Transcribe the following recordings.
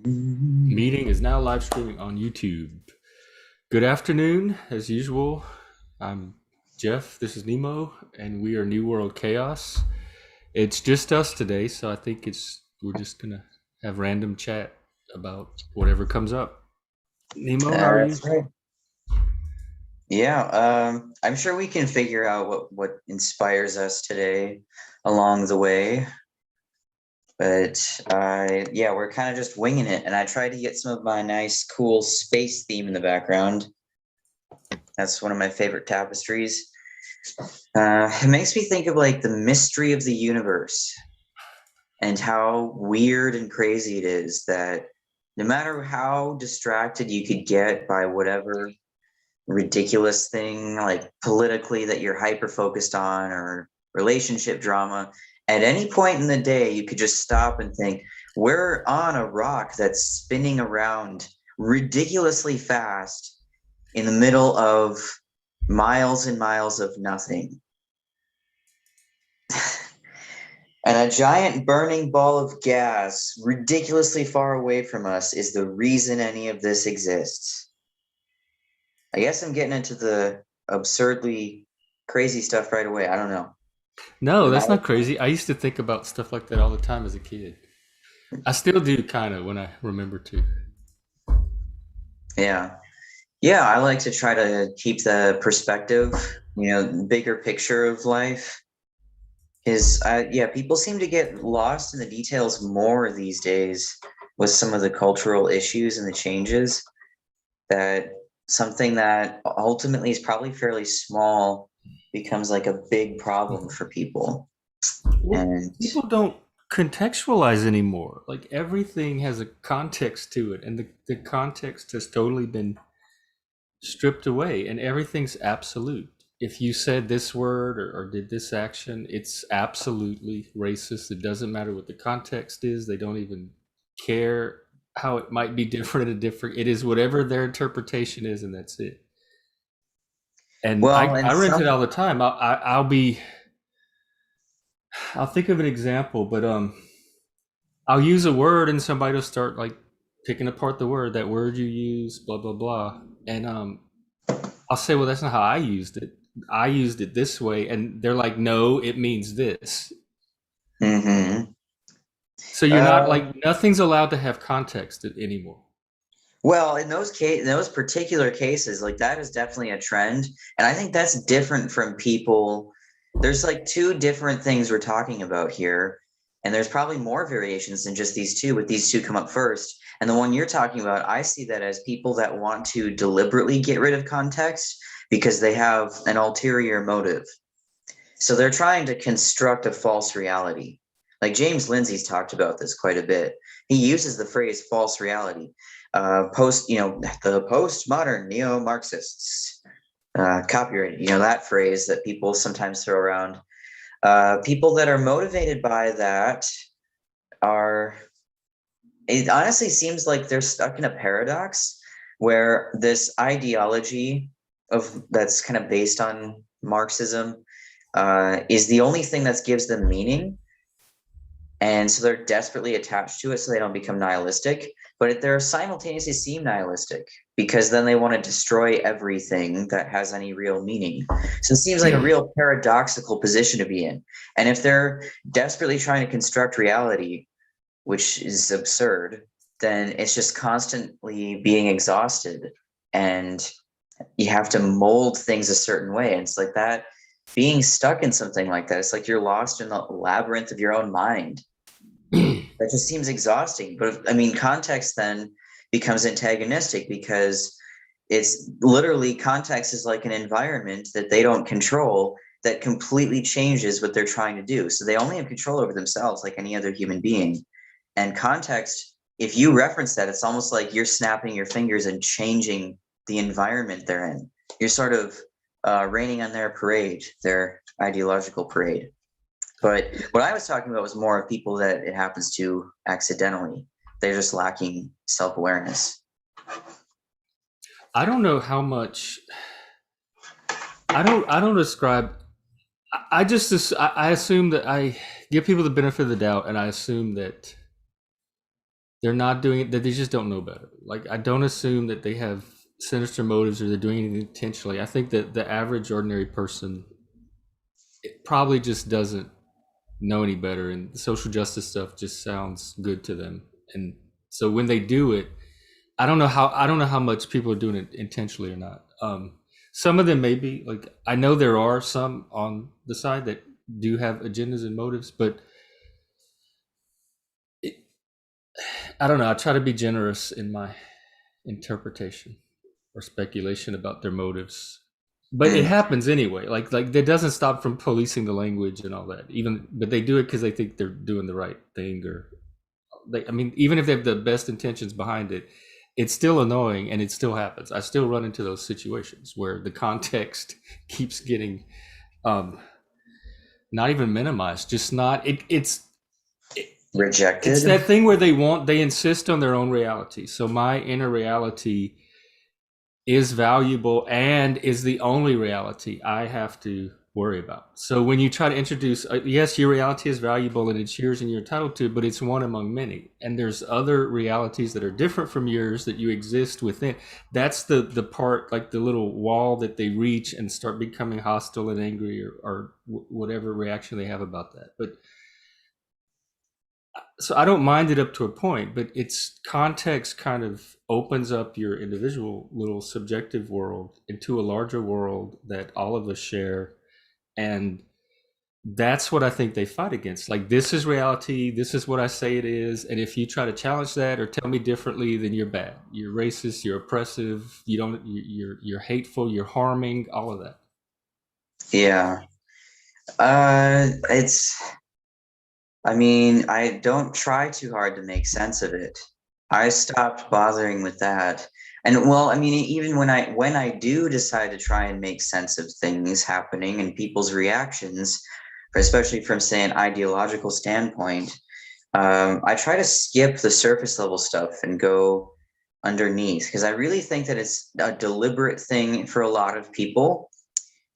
Meeting is now live streaming on YouTube. Good afternoon, as usual. I'm Jeff, this is Nemo, and we are New World Chaos. It's just us today, so I think we're just gonna have random chat about whatever comes up. Nemo, how are you? That's right. Yeah, I'm sure we can figure out what inspires us today along the way. But yeah, we're kind of just winging it, and I tried to get some of my nice, cool space theme in the background. That's one of my favorite tapestries. It makes me think of like the mystery of the universe and how weird and crazy it is that no matter how distracted you could get by whatever ridiculous thing like politically that you're hyper focused on or relationship drama, at any point in the day you could just stop and think, we're on a rock that's spinning around ridiculously fast in the middle of miles and miles of nothing. And a giant burning ball of gas ridiculously far away from us is the reason any of this exists. I guess I'm getting into the absurdly crazy stuff right away. I don't know. No, Am that's I? not crazy. I used to think about stuff like that all the time as a kid. I still do, kind of, when I remember to. Yeah. Yeah, I like to try to keep the perspective, bigger picture of life. Is yeah, people seem to get lost in the details more these days with some of the cultural issues and the changes that something that ultimately is probably fairly small becomes like a big problem for people. Well, And people don't contextualize anymore. Like everything has a context to it, and the context has totally been stripped away, and everything's absolute. If you said this word or did this action, it's absolutely racist. It doesn't matter what the context is. They don't even care how it might be different at a different. It is whatever their interpretation is, and that's it. And well, I and rent it some all the time. I'll think of an example, but I'll use a word and somebody will start like picking apart the word, that word you use, blah blah blah, and I'll say, well, that's not how I used it. I used it this way, and they're like, no, it means this. hmm So you're not Uh, like nothing's allowed to have context anymore. well, in those particular cases, like that is definitely a trend, and I think that's different from people. There's like two different things we're talking about here, and there's probably more variations than just these two, but these two come up first. And the one you're talking about, I see that as people that want to deliberately get rid of context because they have an ulterior motive. So they're trying to construct a false reality. Like James Lindsay's talked about this quite a bit. He uses the phrase false reality. The postmodern neo-Marxists, copyrighted, that phrase that people sometimes throw around. People that are motivated by that are, it honestly seems like they're stuck in a paradox where this ideology of that's kind of based on Marxism is the only thing that gives them meaning. And so they're desperately attached to it so they don't become nihilistic, but they're simultaneously seem nihilistic because then they want to destroy everything that has any real meaning. So it seems like a real paradoxical position to be in. And if they're desperately trying to construct reality, which is absurd, then it's just constantly being exhausted. And you have to mold things a certain way. And it's like that being stuck in something like that. It's like you're lost in the labyrinth of your own mind. That just seems exhausting. But I mean, context then becomes antagonistic because it's literally context is like an environment that they don't control that completely changes what they're trying to do. So they only have control over themselves like any other human being. And context, if you reference that, it's almost like you're snapping your fingers and changing the environment they're in. You're sort of raining on their parade, their ideological parade. But what I was talking about was more of people that it happens to accidentally. They're just lacking self awareness. I don't know how much. I don't describe. I just I assume that I give people the benefit of the doubt, and I assume that they're not doing it, that they just don't know better. Like, I don't assume that they have sinister motives or they're doing it intentionally. I think that the average ordinary person, it probably just doesn't know any better, and social justice stuff just sounds good to them. And so when they do it, I don't know how much people are doing it intentionally or not. Some of them maybe, like, I know there are some on the side that do have agendas and motives, but it, I don't know. I try to be generous in my interpretation or speculation about their motives. But it Mm, happens anyway. Like that doesn't stop from policing the language and all that. Even but they do it because they think they're doing the right thing, or I mean, even if they have the best intentions behind it, it's still annoying and it still happens. I still run into those situations where the context keeps getting um, not even minimized, just not. It's rejected. that thing where they insist on their own reality. So my inner reality is valuable and is the only reality I have to worry about. So when you try to introduce, yes, your reality is valuable and it's yours and you're entitled to, but it's one among many. And there's other realities that are different from yours that you exist within. That's the part, like the little wall that they reach and start becoming hostile and angry, or whatever reaction they have about that. But so I don't mind it up to a point, but its context kind of opens up your individual little subjective world into a larger world that all of us share. And that's what I think they fight against. Like, this is reality, this is what I say it is, and if you try to challenge that or tell me differently, then you're bad, you're racist, you're oppressive, you're hateful, you're harming, all of that. Yeah. It's, I mean, I don't try too hard to make sense of it. I stopped bothering with that. And well, I mean, even when I do decide to try and make sense of things happening and people's reactions, especially from say an ideological standpoint, I try to skip the surface level stuff and go underneath because I really think that it's a deliberate thing for a lot of people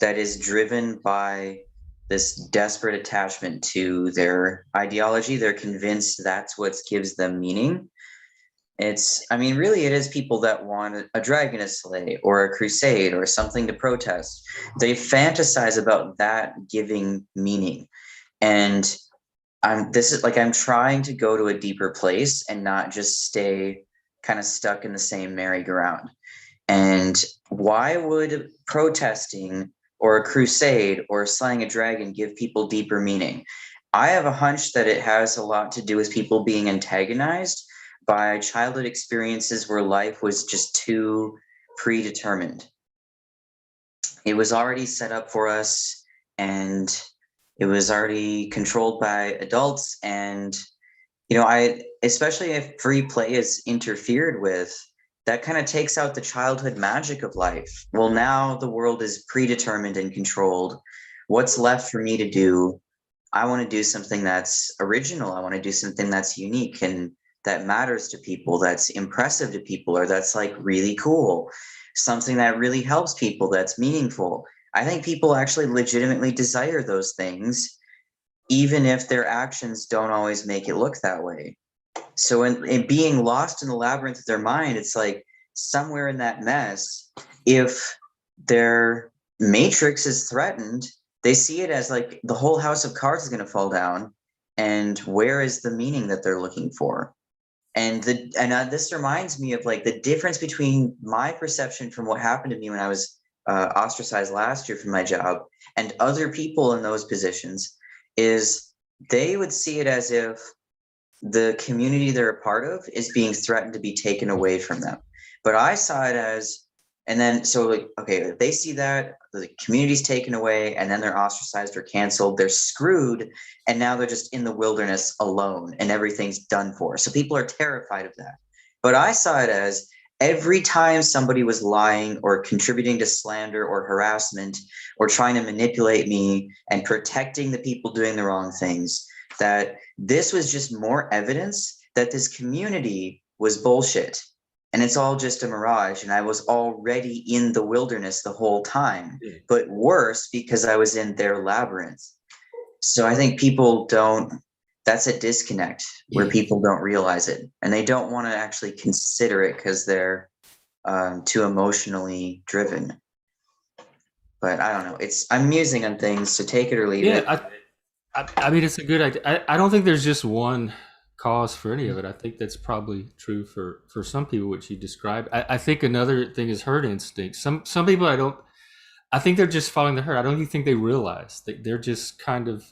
that is driven by this desperate attachment to their ideology. They're convinced that's what gives them meaning. I mean, really, it is people that want a dragon to slay or a crusade or something to protest. They fantasize about that giving meaning. And I'm trying to go to a deeper place and not just stay kind of stuck in the same merry-go-round. And why would protesting or a crusade or slaying a dragon give people deeper meaning? I have a hunch that it has a lot to do with people being antagonized by childhood experiences where life was just too predetermined. It was already set up for us and it was already controlled by adults. And I, especially if free play is interfered with, that kind of takes out the childhood magic of life. Well, now the world is predetermined and controlled. What's left for me to do? I want to do something that's original. I want to do something that's unique and that matters to people, that's impressive to people, or that's like really cool. Something that really helps people, that's meaningful. I think people actually legitimately desire those things, even if their actions don't always make it look that way. So in being lost in the labyrinth of their mind, it's like somewhere in that mess, if their matrix is threatened, they see it as like the whole house of cards is going to fall down. And where is the meaning that they're looking for? This reminds me of like the difference between my perception from what happened to me when I was ostracized last year from my job and other people in those positions is they would see it as if the community they're a part of is being threatened to be taken away from them. But I saw it as, and then so like, okay, they see that the community's taken away and then they're ostracized or canceled, they're screwed, and now they're just in the wilderness alone and everything's done for. So people are terrified of that. But I saw it as every time somebody was lying or contributing to slander or harassment or trying to manipulate me and protecting the people doing the wrong things, that this was just more evidence that this community was bullshit and it's all just a mirage. And I was already in the wilderness the whole time, but worse because I was in their labyrinth. So I think people don't, that's a disconnect where people don't realize it and they don't want to actually consider it because they're too emotionally driven. But I don't know. I'm musing on things, so take it or leave Yeah, it. I mean, it's a good idea. I don't think there's just one cause for any of it. I think that's probably true for some people, which you described. I think another thing is herd instinct. Some people I think they're just following the herd. I don't even think they realize that they're just kind of.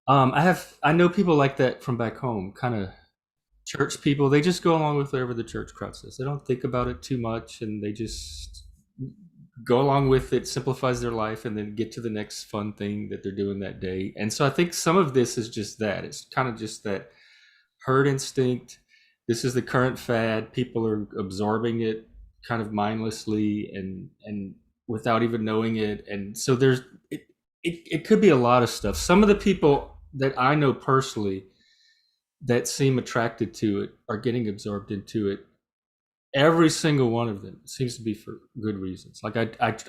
I know people like that from back home, kind of church people. They just go along with whatever the church crowd says. They don't think about it too much, and they just go along with it, simplifies their life, and then get to the next fun thing that they're doing that day. And so I think some of this is just that. It's kind of just that herd instinct. This is the current fad. People are absorbing it kind of mindlessly and without even knowing it. And so it could be a lot of stuff. Some of the people that I know personally that seem attracted to it are getting absorbed into it. Every single one of them seems to be for good reasons. Like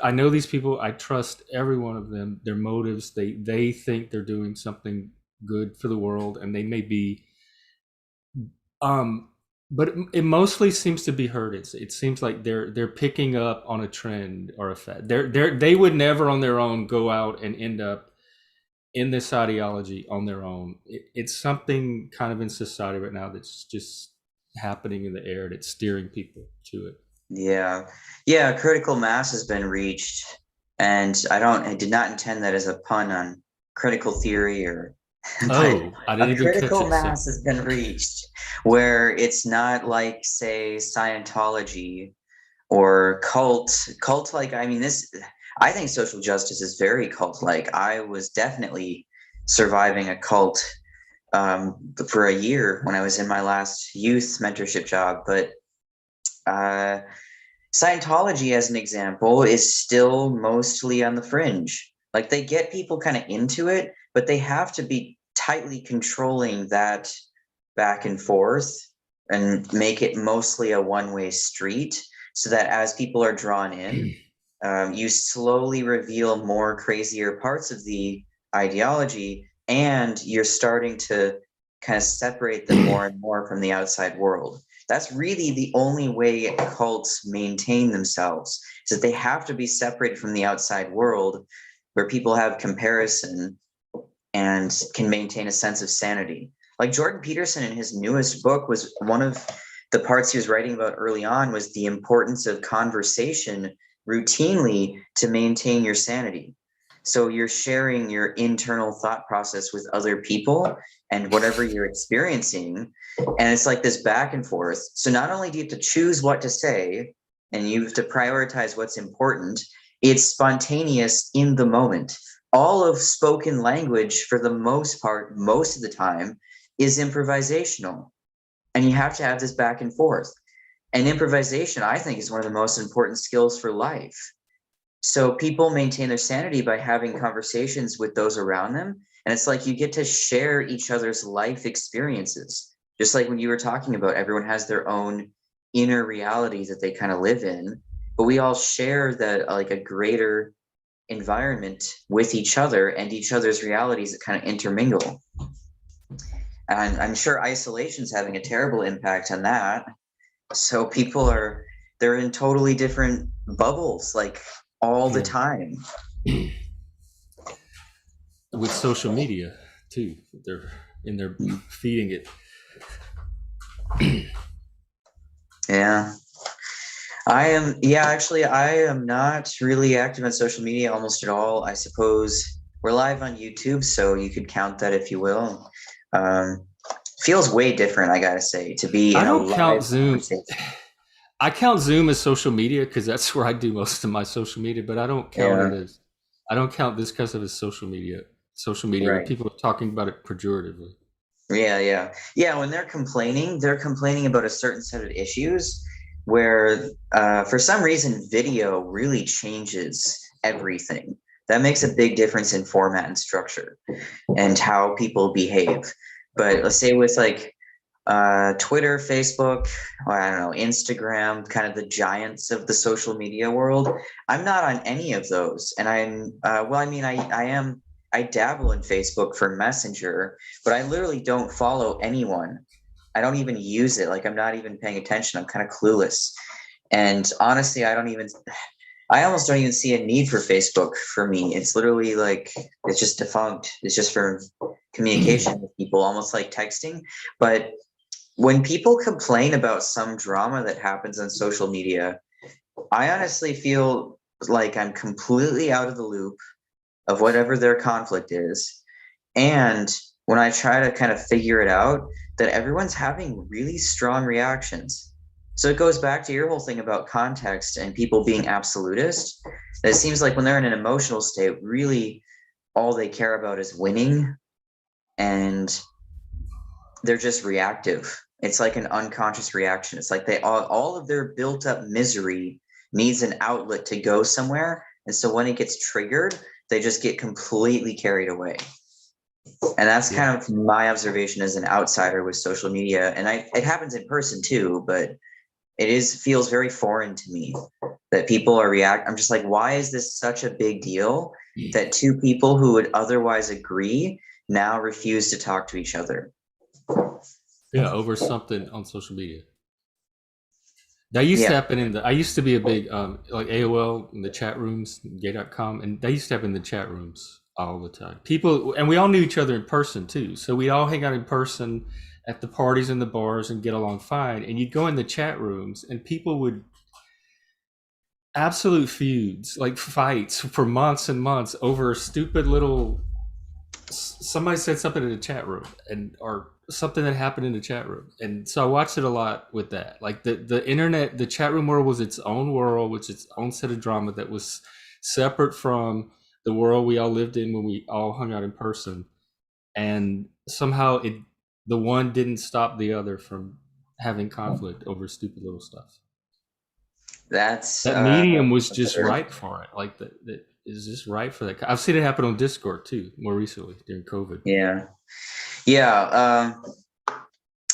I know these people. I trust every one of them. Their motives. They think they're doing something good for the world, and they may be. Um, but it mostly seems to be herd. It seems like they're picking up on a trend or a fad. They would never on their own go out and end up in this ideology on their own. It's something kind of in society right now that's just happening in the air and it's steering people to it. Yeah. Yeah, critical mass has been reached. And I did not intend that as a pun on critical theory or but Oh, I a didn't even catch critical it. So mass has been reached where it's not like, say, Scientology or cult like, I mean, this, I think social justice is very cult like. I was definitely surviving a cult for a year when I was in my last youth mentorship job, but uh, Scientology, as an example, is still mostly on the fringe. Like they get people kind of into it, but they have to be tightly controlling that back and forth and make it mostly a one-way street so that as people are drawn in, you slowly reveal more crazier parts of the ideology and you're starting to kind of separate them more and more from the outside world. That's really the only way cults maintain themselves, is that they have to be separated from the outside world where people have comparison and can maintain a sense of sanity. Like Jordan Peterson in his newest book, was one of the parts he was writing about early on was the importance of conversation routinely to maintain your sanity. So you're sharing your internal thought process with other people and whatever you're experiencing. And it's like this back and forth. So not only do you have to choose what to say and you have to prioritize what's important, it's spontaneous in the moment. All of spoken language, for the most part, most of the time, is improvisational. And you have to have this back and forth. And improvisation, I think, is one of the most important skills for life. So people maintain their sanity by having conversations with those around them. And it's like you get to share each other's life experiences. Just like when you were talking about, everyone has their own inner reality that they kind of live in, but we all share that like a greater environment with each other and each other's realities that kind of intermingle. And I'm sure isolation's having a terrible impact on that. So they're in totally different bubbles, like all the yeah. time. With social media too, they're feeding it. Yeah. Actually, I am not really active on social media almost at all. I suppose we're live on YouTube, so you could count that if you will. Feels way different, I gotta say, to be I in a don't count live Zoom. conversation. I count Zoom as social media because that's where I do most of my social media, but Yeah, I don't count this because of his social media. Social media where right. people are talking about it pejoratively. Yeah. When they're complaining about a certain set of issues where, for some reason, video really changes everything. That makes a big difference in format and structure and how people behave. But let's say with like Twitter, Facebook, or I don't know, Instagram, kind of the giants of the social media world. I'm not on any of those, and I'm well. I mean, I am. I dabble in Facebook for Messenger, but I literally don't follow anyone. I don't even use it. Like I'm not even paying attention. I'm kind of clueless. And honestly, I almost don't even see a need for Facebook for me. It's literally like it's just defunct. It's just for communication with people, almost like texting. But when people complain about some drama that happens on social media, I honestly feel like I'm completely out of the loop of whatever their conflict is. And when I try to kind of figure it out, that everyone's having really strong reactions. So it goes back to your whole thing about context and people being absolutist. It seems like when they're in an emotional state, really all they care about is winning, and they're just reactive. It's like an unconscious reaction. It's like they all of their built up misery needs an outlet to go somewhere. And so when it gets triggered, they just get completely carried away. And that's Yeah. kind of my observation as an outsider with social media. And it happens in person too, but feels very foreign to me that people are I'm just like, why is this such a big deal that two people who would otherwise agree now refuse to talk to each other? Yeah, over something on social media. That used to Yeah. happen I used to be a big, like AOL in the chat rooms, gay.com, and that used to happen in the chat rooms all the time. People, and we all knew each other in person too. So we all hang out in person at the parties and the bars and get along fine. And you'd go in the chat rooms and people would absolute feuds, like fights for months and months over stupid little, somebody said something in the chat room and or something that happened in the chat room. And so I watched it a lot with that. Like the internet, the chat room world was its own world, which its own set of drama that was separate from the world we all lived in when we all hung out in person. And somehow the one didn't stop the other from having conflict over stupid little stuff. That's That medium was just another- right for it. Like that is just right for that. I've seen it happen on Discord too, more recently during COVID. yeah. Yeah.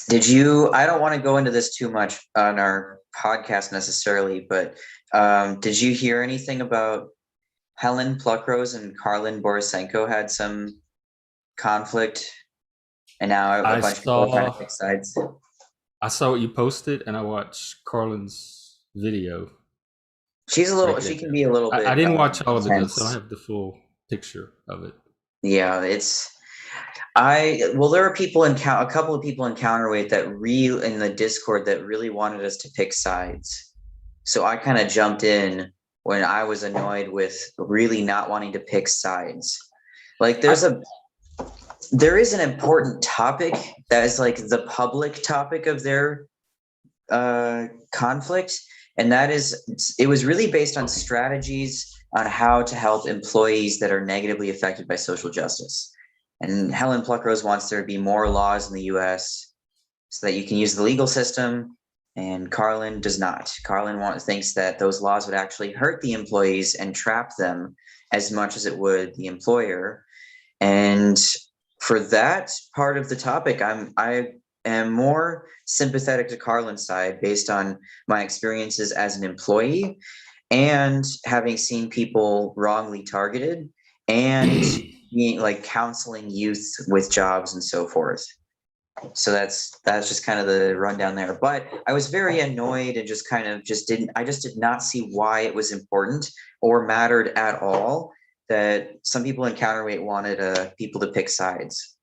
Did you, I don't want to go into this too much on our podcast necessarily, but did you hear anything about Helen Pluckrose and Karlin Borisenko had some conflict, and now a I bunch of people are trying to saw pick sides? I saw what you posted, and I watched Carlin's video She breaking it can down. be a little I bit didn't watch all of it though, so I don't intense. have the full picture of it. Yeah, well, there are people a couple of people in Counterweight in the Discord that really wanted us to pick sides. So I kind of jumped in when I was annoyed with really not wanting to pick sides. Like there is an important topic that is like the public topic of their conflict, and that is it was really based on strategies on how to help employees that are negatively affected by social justice. And Helen Pluckrose wants there to be more laws in the US so that you can use the legal system. And Carlin does not. Thinks that those laws would actually hurt the employees and trap them as much as it would the employer. And for that part of the topic, I am more sympathetic to Carlin's side based on my experiences as an employee and having seen people wrongly targeted and being like counseling youth with jobs and so forth. So that's just kind of the rundown there. But I was very annoyed and just kind of I just did not see why it was important or mattered at all that some people in Counterweight wanted people to pick sides,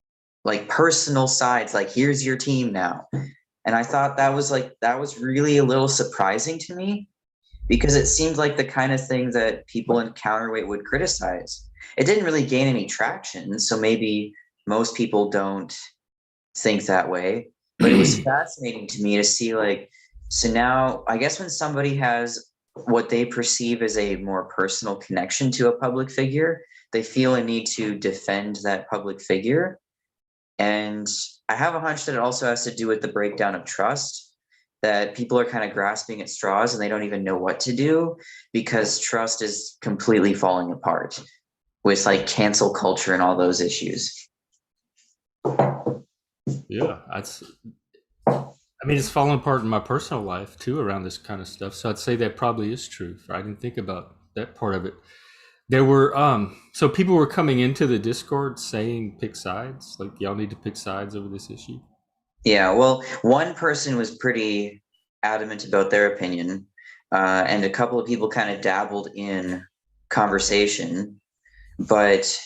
like personal sides, like here's your team now. And I thought that was really a little surprising to me because it seemed like the kind of thing that people in Counterweight would criticize. It didn't really gain any traction, so maybe most people don't think that way, but it was fascinating to me to see so now I guess when somebody has what they perceive as a more personal connection to a public figure, they feel a need to defend that public figure. And I have a hunch that it also has to do with the breakdown of trust, that people are kind of grasping at straws and they don't even know what to do because trust is completely falling apart with like cancel culture and all those issues. Yeah, it's fallen apart in my personal life too around this kind of stuff. So I'd say that probably is true. I didn't think about that part of it. there were so people were coming into the Discord saying pick sides, like y'all need to pick sides over this issue. Yeah, well, one person was pretty adamant about their opinion, and a couple of people kind of dabbled in conversation, but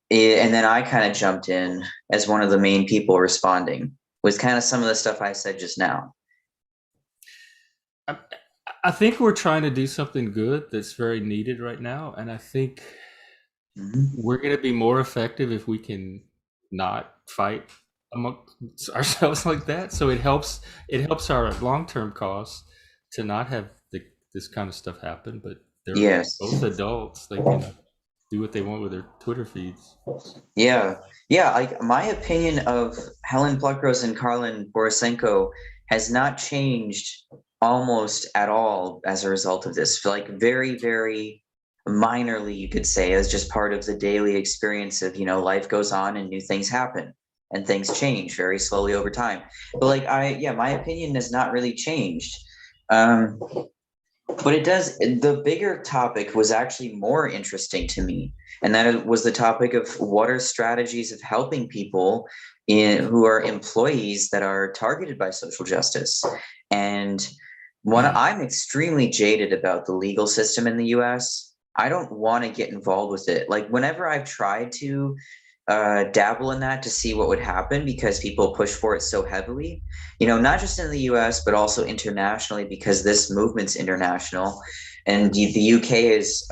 and then I kind of jumped in as one of the main people responding, was kind of some of the stuff I said just now. I, I think we're trying to do something good that's very needed right now, and I think Mhm. we're going to be more effective if we can not fight amongst ourselves like that. So it helps our long-term cause to not have this kind of stuff happen, but they're Yes. both adults. They can do what they want with their Twitter feeds. Yeah. Yeah. Like my opinion of Helen Pluckrose and Karlin Borisenko has not changed almost at all as a result of this. Like very, very minorly, you could say, as just part of the daily experience of, life goes on and new things happen and things change very slowly over time. But like my opinion has not really changed. Um, but it does. The bigger topic was actually more interesting to me, and that was the topic of what are strategies of helping people who are employees that are targeted by social justice. And I'm extremely jaded about the legal system in the U.S. I don't want to get involved with it. Like whenever I've tried to dabble in that to see what would happen because people push for it so heavily, not just in the US, but also internationally because this movement's international. And the UK is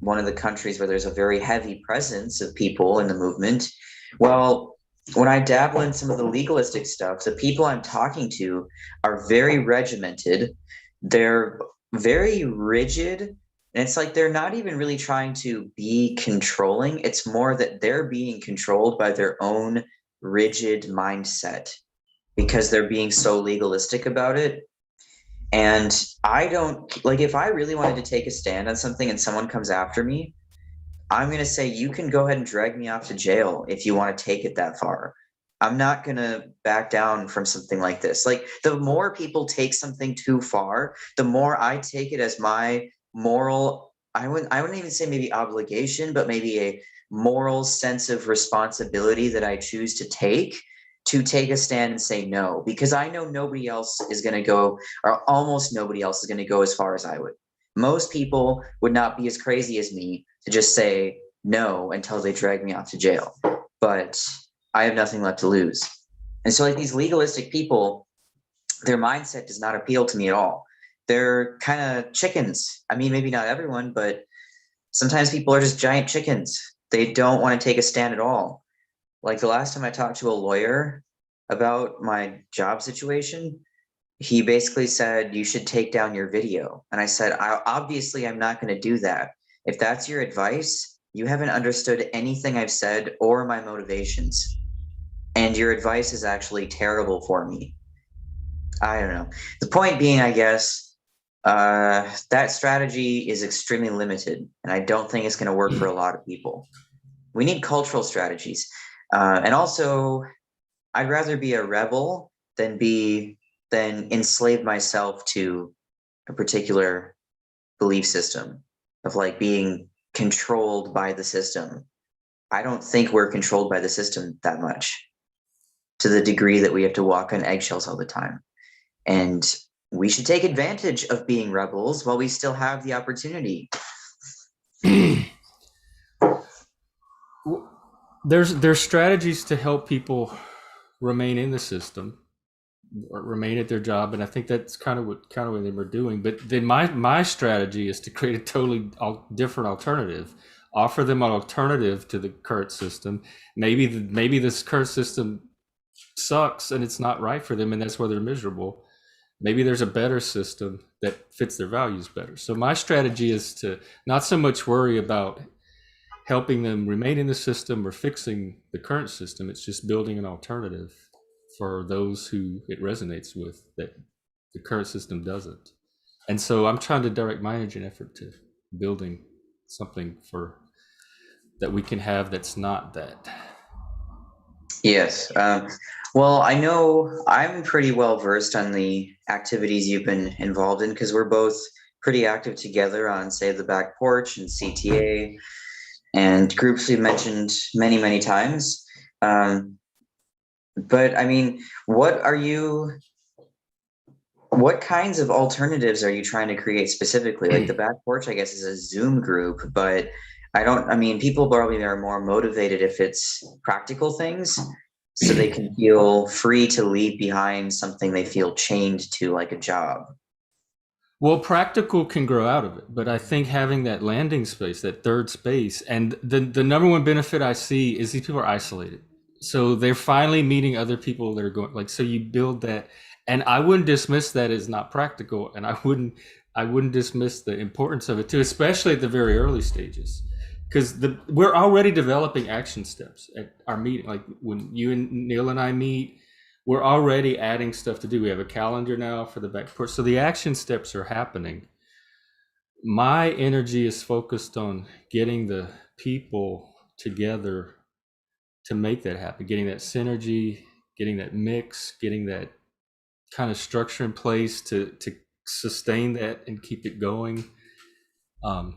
one of the countries where there's a very heavy presence of people in the movement. Well, when I dabble in some of the legalistic stuff, the people I'm talking to are very regimented. They're very rigid, and it's like they're not even really trying to be controlling. It's more that they're being controlled by their own rigid mindset because they're being so legalistic about it. And I don't like if I really wanted to take a stand on something and someone comes after me, I'm going to say, you can go ahead and drag me off to jail if you want to take it that far. I'm not going to back down from something like this. Like the more people take something too far, the more I take it as my moral, I wouldn't even say maybe obligation, but maybe a moral sense of responsibility that I choose to take a stand and say no, because I know nobody else is going to go, or almost nobody else is going to go as far as I would. Most people would not be as crazy as me to just say no until they drag me off to jail. But I have nothing left to lose. And so, like these legalistic people, their mindset does not appeal to me at all. They're kind of chickens. I mean, maybe not everyone, but sometimes people are just giant chickens. They don't want to take a stand at all. Like the last time I talked to a lawyer about my job situation, he basically said, you should take down your video. And I said, obviously, I'm not going to do that. If that's your advice, you haven't understood anything I've said or my motivations. And your advice is actually terrible for me. I don't know. The point being, I guess, that strategy is extremely limited. And I don't think it's going to work for a lot of people. We need cultural strategies. And also, I'd rather be a rebel than enslave myself to a particular belief system of like being controlled by the system. I don't think we're controlled by the system that much to the degree that we have to walk on eggshells all the time. And we should take advantage of being rebels while we still have the opportunity. There's strategies to help people remain in the system or remain at their job, and I think that's kind of what they were doing. But then my strategy is to create a totally different alternative, offer them an alternative to the current system. Maybe this current system sucks and it's not right for them, and that's why they're miserable. Maybe there's a better system that fits their values better. So my strategy is to not so much worry about helping them remain in the system or fixing the current system. It's just building an alternative for those who it resonates with that the current system doesn't. And so I'm trying to direct my energy and effort to building something for that we can have that's not that. Yes. Well, I know I'm pretty well versed on the activities you've been involved in because we're both pretty active together on, say, the Back Porch and CTA and groups we've mentioned many, many times. But I mean, what kinds of alternatives are you trying to create specifically? Like the Back Porch, I guess, is a Zoom group, but I mean, people probably are more motivated if it's practical things, so they can feel free to leave behind something they feel chained to, like a job. Well, practical can grow out of it, but I think having that landing space, that third space, and the number one benefit I see is these people are isolated. So they're finally meeting other people that are going, like, so you build that, and I wouldn't dismiss that as not practical, and I wouldn't dismiss the importance of it too, especially at the very early stages, because we're already developing action steps at our meeting. Like when you and Neil and I meet, we're already adding stuff to do. We have a calendar now for the back porch. So the action steps are happening. My energy is focused on getting the people together to make that happen, getting that synergy, getting that mix, getting that kind of structure in place to sustain that and keep it going. Um,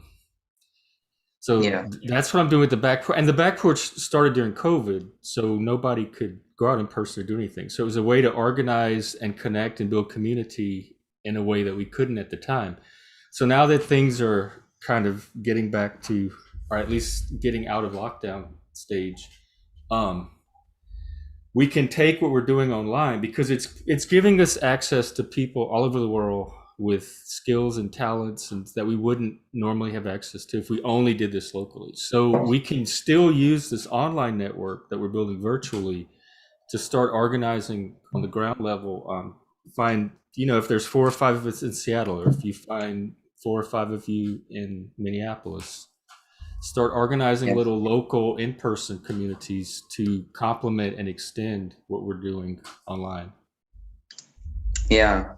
So Yeah, that's what I'm doing with the back porch. And the back porch started during COVID, so nobody could go out in person or do anything. So it was a way to organize and connect and build community in a way that we couldn't at the time. So now that things are kind of getting back to, or at least getting out of lockdown stage, um, we can take what we're doing online because it's giving us access to people all over the world with skills and talents and that we wouldn't normally have access to if we only did this locally. So we can still use this online network that we're building virtually to start organizing on the ground level. Find, if there's 4 or 5 of us in Seattle, or if you find 4 or 5 of you in Minneapolis, start organizing yeah, little local in-person communities to complement and extend what we're doing online. yeah.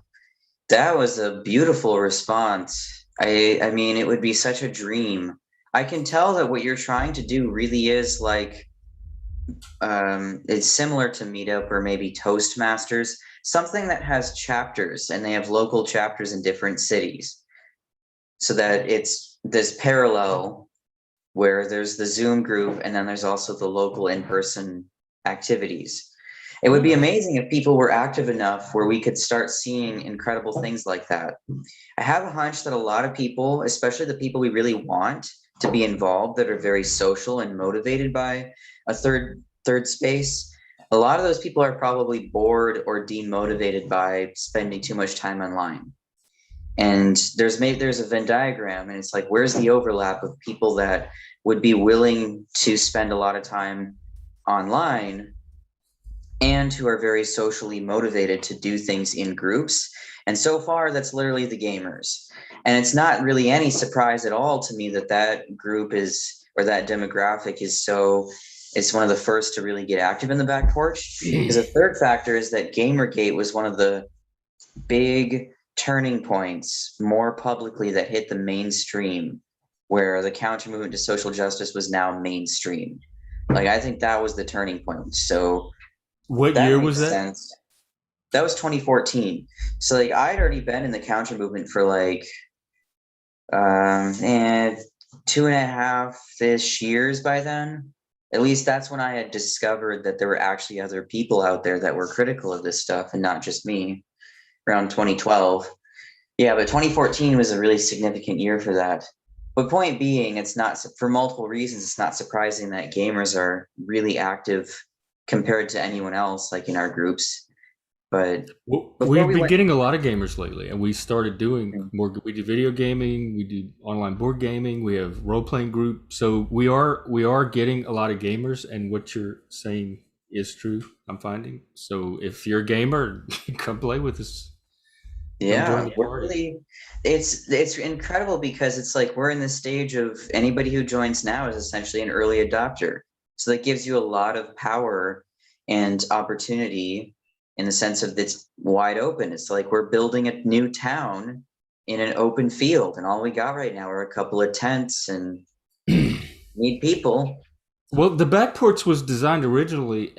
That was a beautiful response. I mean, it would be such a dream. I can tell that what you're trying to do really is like it's similar to Meetup or maybe Toastmasters, something that has chapters and they have local chapters in different cities. So that it's this parallel where there's the Zoom group and then there's also the local in-person activities. It would be Yeah. amazing if people were active enough where we could start seeing incredible things like that. I have a hunch that a lot of people, especially the people we really want to be involved, that are very social and motivated by a third space, a lot of those people are probably bored or demotivated by spending too much time online. And there's a Venn diagram, and it's like, where's the overlap of people that would be willing to spend a lot of time online and who are very socially motivated to do things in groups. And so far, that's literally the gamers. And it's not really any surprise at all to me that that group is, or that demographic is it's one of the first to really get active in the Back Porch. Because a third factor is that Gamergate was one of the big turning points more publicly that hit the mainstream, where the counter movement to social justice was now mainstream. Like, I think that was the turning point. So What that year was makes that? sense. That was 2014. So like I'd already been in the counter movement for like and 2.5-ish years by then. At least that's when I had discovered that there were actually other people out there that were critical of this stuff and not just me, around 2012. Yeah, but 2014 was a really significant year for that. But point being, it's not, for multiple reasons, it's not surprising that gamers are really active compared to anyone else, like in our groups. But Well, before we've we been went, getting a lot of gamers lately, and we started doing more. We do video gaming, we do online board gaming, we have role playing groups. So we are getting a lot of gamers, and what you're saying is true. I'm finding. So if you're a gamer, come play with us. Come join yeah, the we're party. really, it's incredible because it's like we're in the stage of anybody who joins now is essentially an early adopter. So that gives you a lot of power and opportunity in the sense of it's wide open. It's like we're building a new town in an open field, and all we got right now are a couple of tents and need people. Well, the back porch was designed originally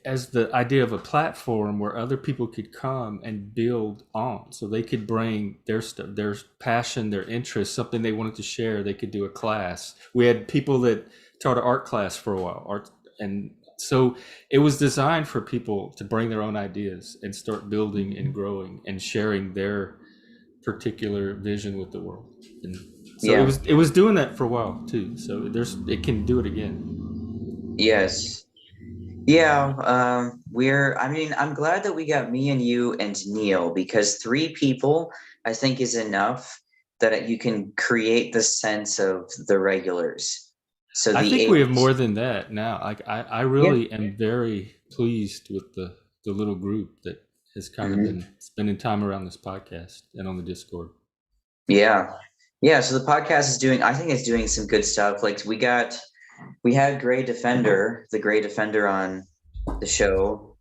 as the idea of a platform where other people could come and build on. So they could bring their stuff, their passion, their interest, something they wanted to share. They could do a class. We had people that taught an art class for a while, art, and so it was designed for people to bring their own ideas and start building and growing and sharing their particular vision with the world. And so Yeah. it was doing that for a while too. So there's it can do it again. Yes. Yeah. I mean, I'm glad that we got me and you and Neil, because three people, I think, is enough that you can create the sense of the regulars. So I the think we have eight. more than that now. I Yeah. really am very pleased with the little group that has kind of Mhm. been spending time around this podcast and on the Discord. Yeah. Yeah. So the podcast is doing, I think it's doing some good stuff. Like we had the Gray Defender on the show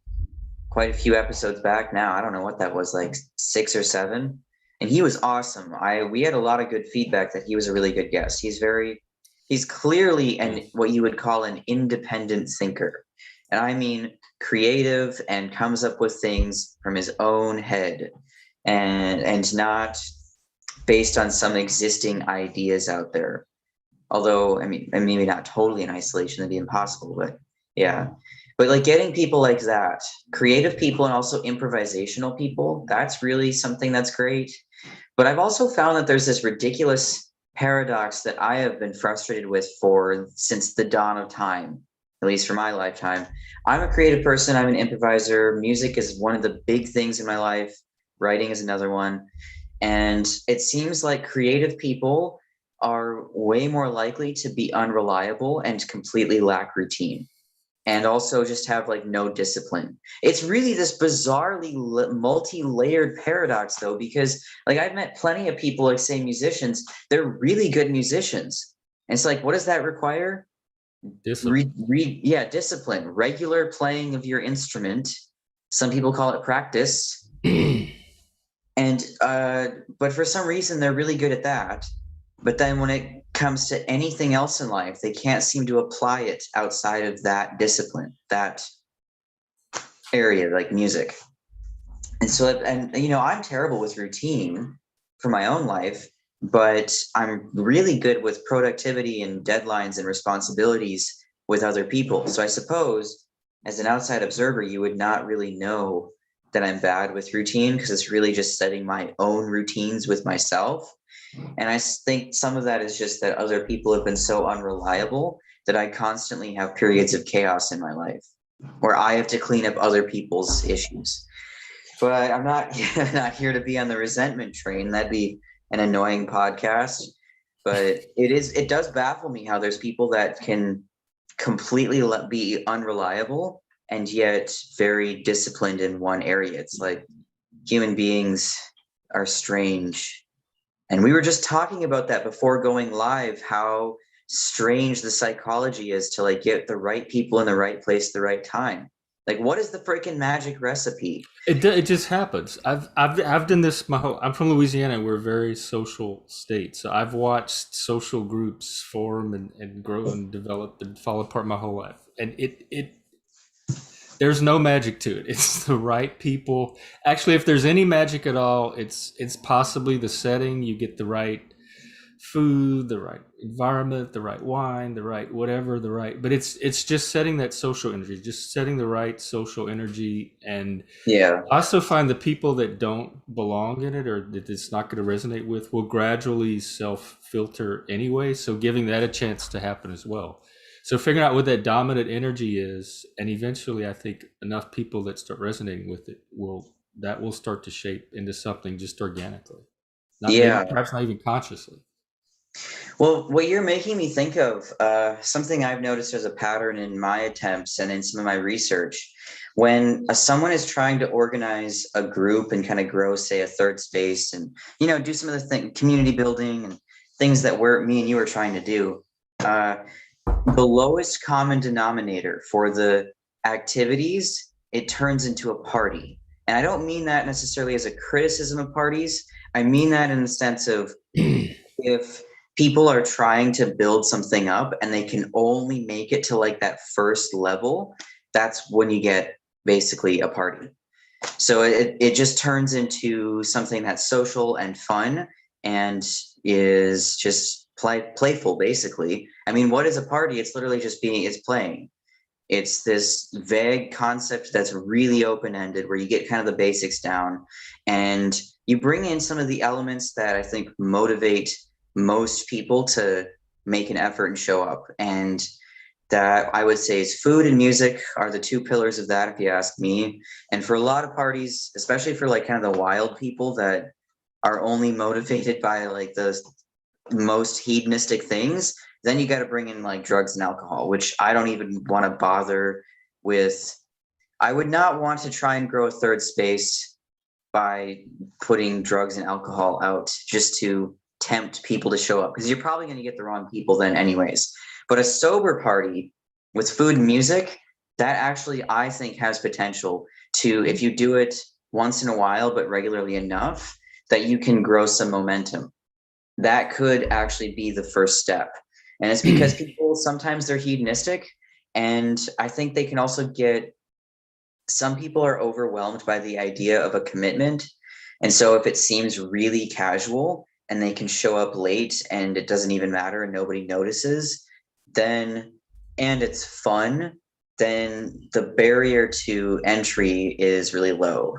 quite a few episodes back now. I don't know what that was, like 6 or 7. And he was awesome. We had a lot of good feedback that he was a really good guest. He's clearly what you would call an independent thinker. And I mean creative, and comes up with things from his own head, and not based on some existing ideas out there. Although, I mean, and maybe not totally in isolation, that'd be impossible, but yeah. But like getting people like that, creative people and also improvisational people, that's really something that's great. But I've also found that there's this ridiculous paradox that I have been frustrated with for since the dawn of time, at least for my lifetime. I'm a creative person, I'm an improviser. Music is one of the big things in my life, writing is another one. And it seems like creative people are way more likely to be unreliable and completely lack routine, and also just have like no discipline. It's really this bizarrely multi-layered paradox though, because like I've met plenty of people, like say musicians, they're really good musicians. And it's like, what does that require? Discipline. Yeah, discipline, regular playing of your instrument. Some people call it practice. And but for some reason they're really good at that. But then when it comes to anything else in life, they can't seem to apply it outside of that discipline, that area, like music. And so, and you know, I'm terrible with routine for my own life, but I'm really good with productivity and deadlines and responsibilities with other people. So I suppose as an outside observer, you would not really know that I'm bad with routine, because it's really just setting my own routines with myself. And I think some of that is just that other people have been so unreliable that I constantly have periods of chaos in my life where I have to clean up other people's issues. But I'm not not here to be on the resentment train. That'd be an annoying podcast. But it does baffle me how there's people that can completely be unreliable and yet very disciplined in one area. It's like human beings are strange. And we were just talking about that before going live, how strange the psychology is to like get the right people in the right place at the right time. Like, what is the freaking magic recipe? It just happens. I've done this my whole. I'm from Louisiana. We're a very social state, so I've watched social groups form and grow and develop and fall apart my whole life. And it there's no magic to it. It's the right people. Actually, if there's any magic at all, it's possibly the setting. You get the right food, the right environment, the right wine, the right whatever, the right. But it's just setting that social energy, just setting the right social energy. And Yeah. I also find the people that don't belong in it or that it's not going to resonate with will gradually self filter anyway. So giving that a chance to happen as well. So figuring out what that dominant energy is, and eventually, I think enough people that start resonating with it will start to shape into something just organically, not maybe Yeah. perhaps not even consciously. Well, what you're making me think of, something I've noticed as a pattern in my attempts and in some of my research, when someone is trying to organize a group and kind of grow, say, a third space, and you know, do some of the community building and things that me and you are trying to do. The lowest common denominator for the activities, it turns into a party. And I don't mean that necessarily as a criticism of parties. I mean that in the sense of if people are trying to build something up and they can only make it to like that first level, that's when you get basically a party. So it just turns into something that's social and fun and is just playful, basically. I mean, what is a party? It's literally just it's playing. It's this vague concept that's really open-ended where you get kind of the basics down and you bring in some of the elements that I think motivate most people to make an effort and show up. And that I would say is food and music are the two pillars of that, if you ask me. And for a lot of parties, especially for like kind of the wild people that are only motivated by like the most hedonistic things, then you got to bring in like drugs and alcohol, which I don't even want to bother with. I would not want to try and grow a third space by putting drugs and alcohol out just to tempt people to show up, because you're probably going to get the wrong people then anyways. But a sober party with food and music, that actually I think has potential to, if you do it once in a while but regularly enough, that you can grow some momentum. That could actually be the first step. And it's because people sometimes they're hedonistic, and I think they can also get, some people are overwhelmed by the idea of a commitment. And so if it seems really casual and they can show up late and it doesn't even matter and nobody notices, then, and it's fun, then the barrier to entry is really low.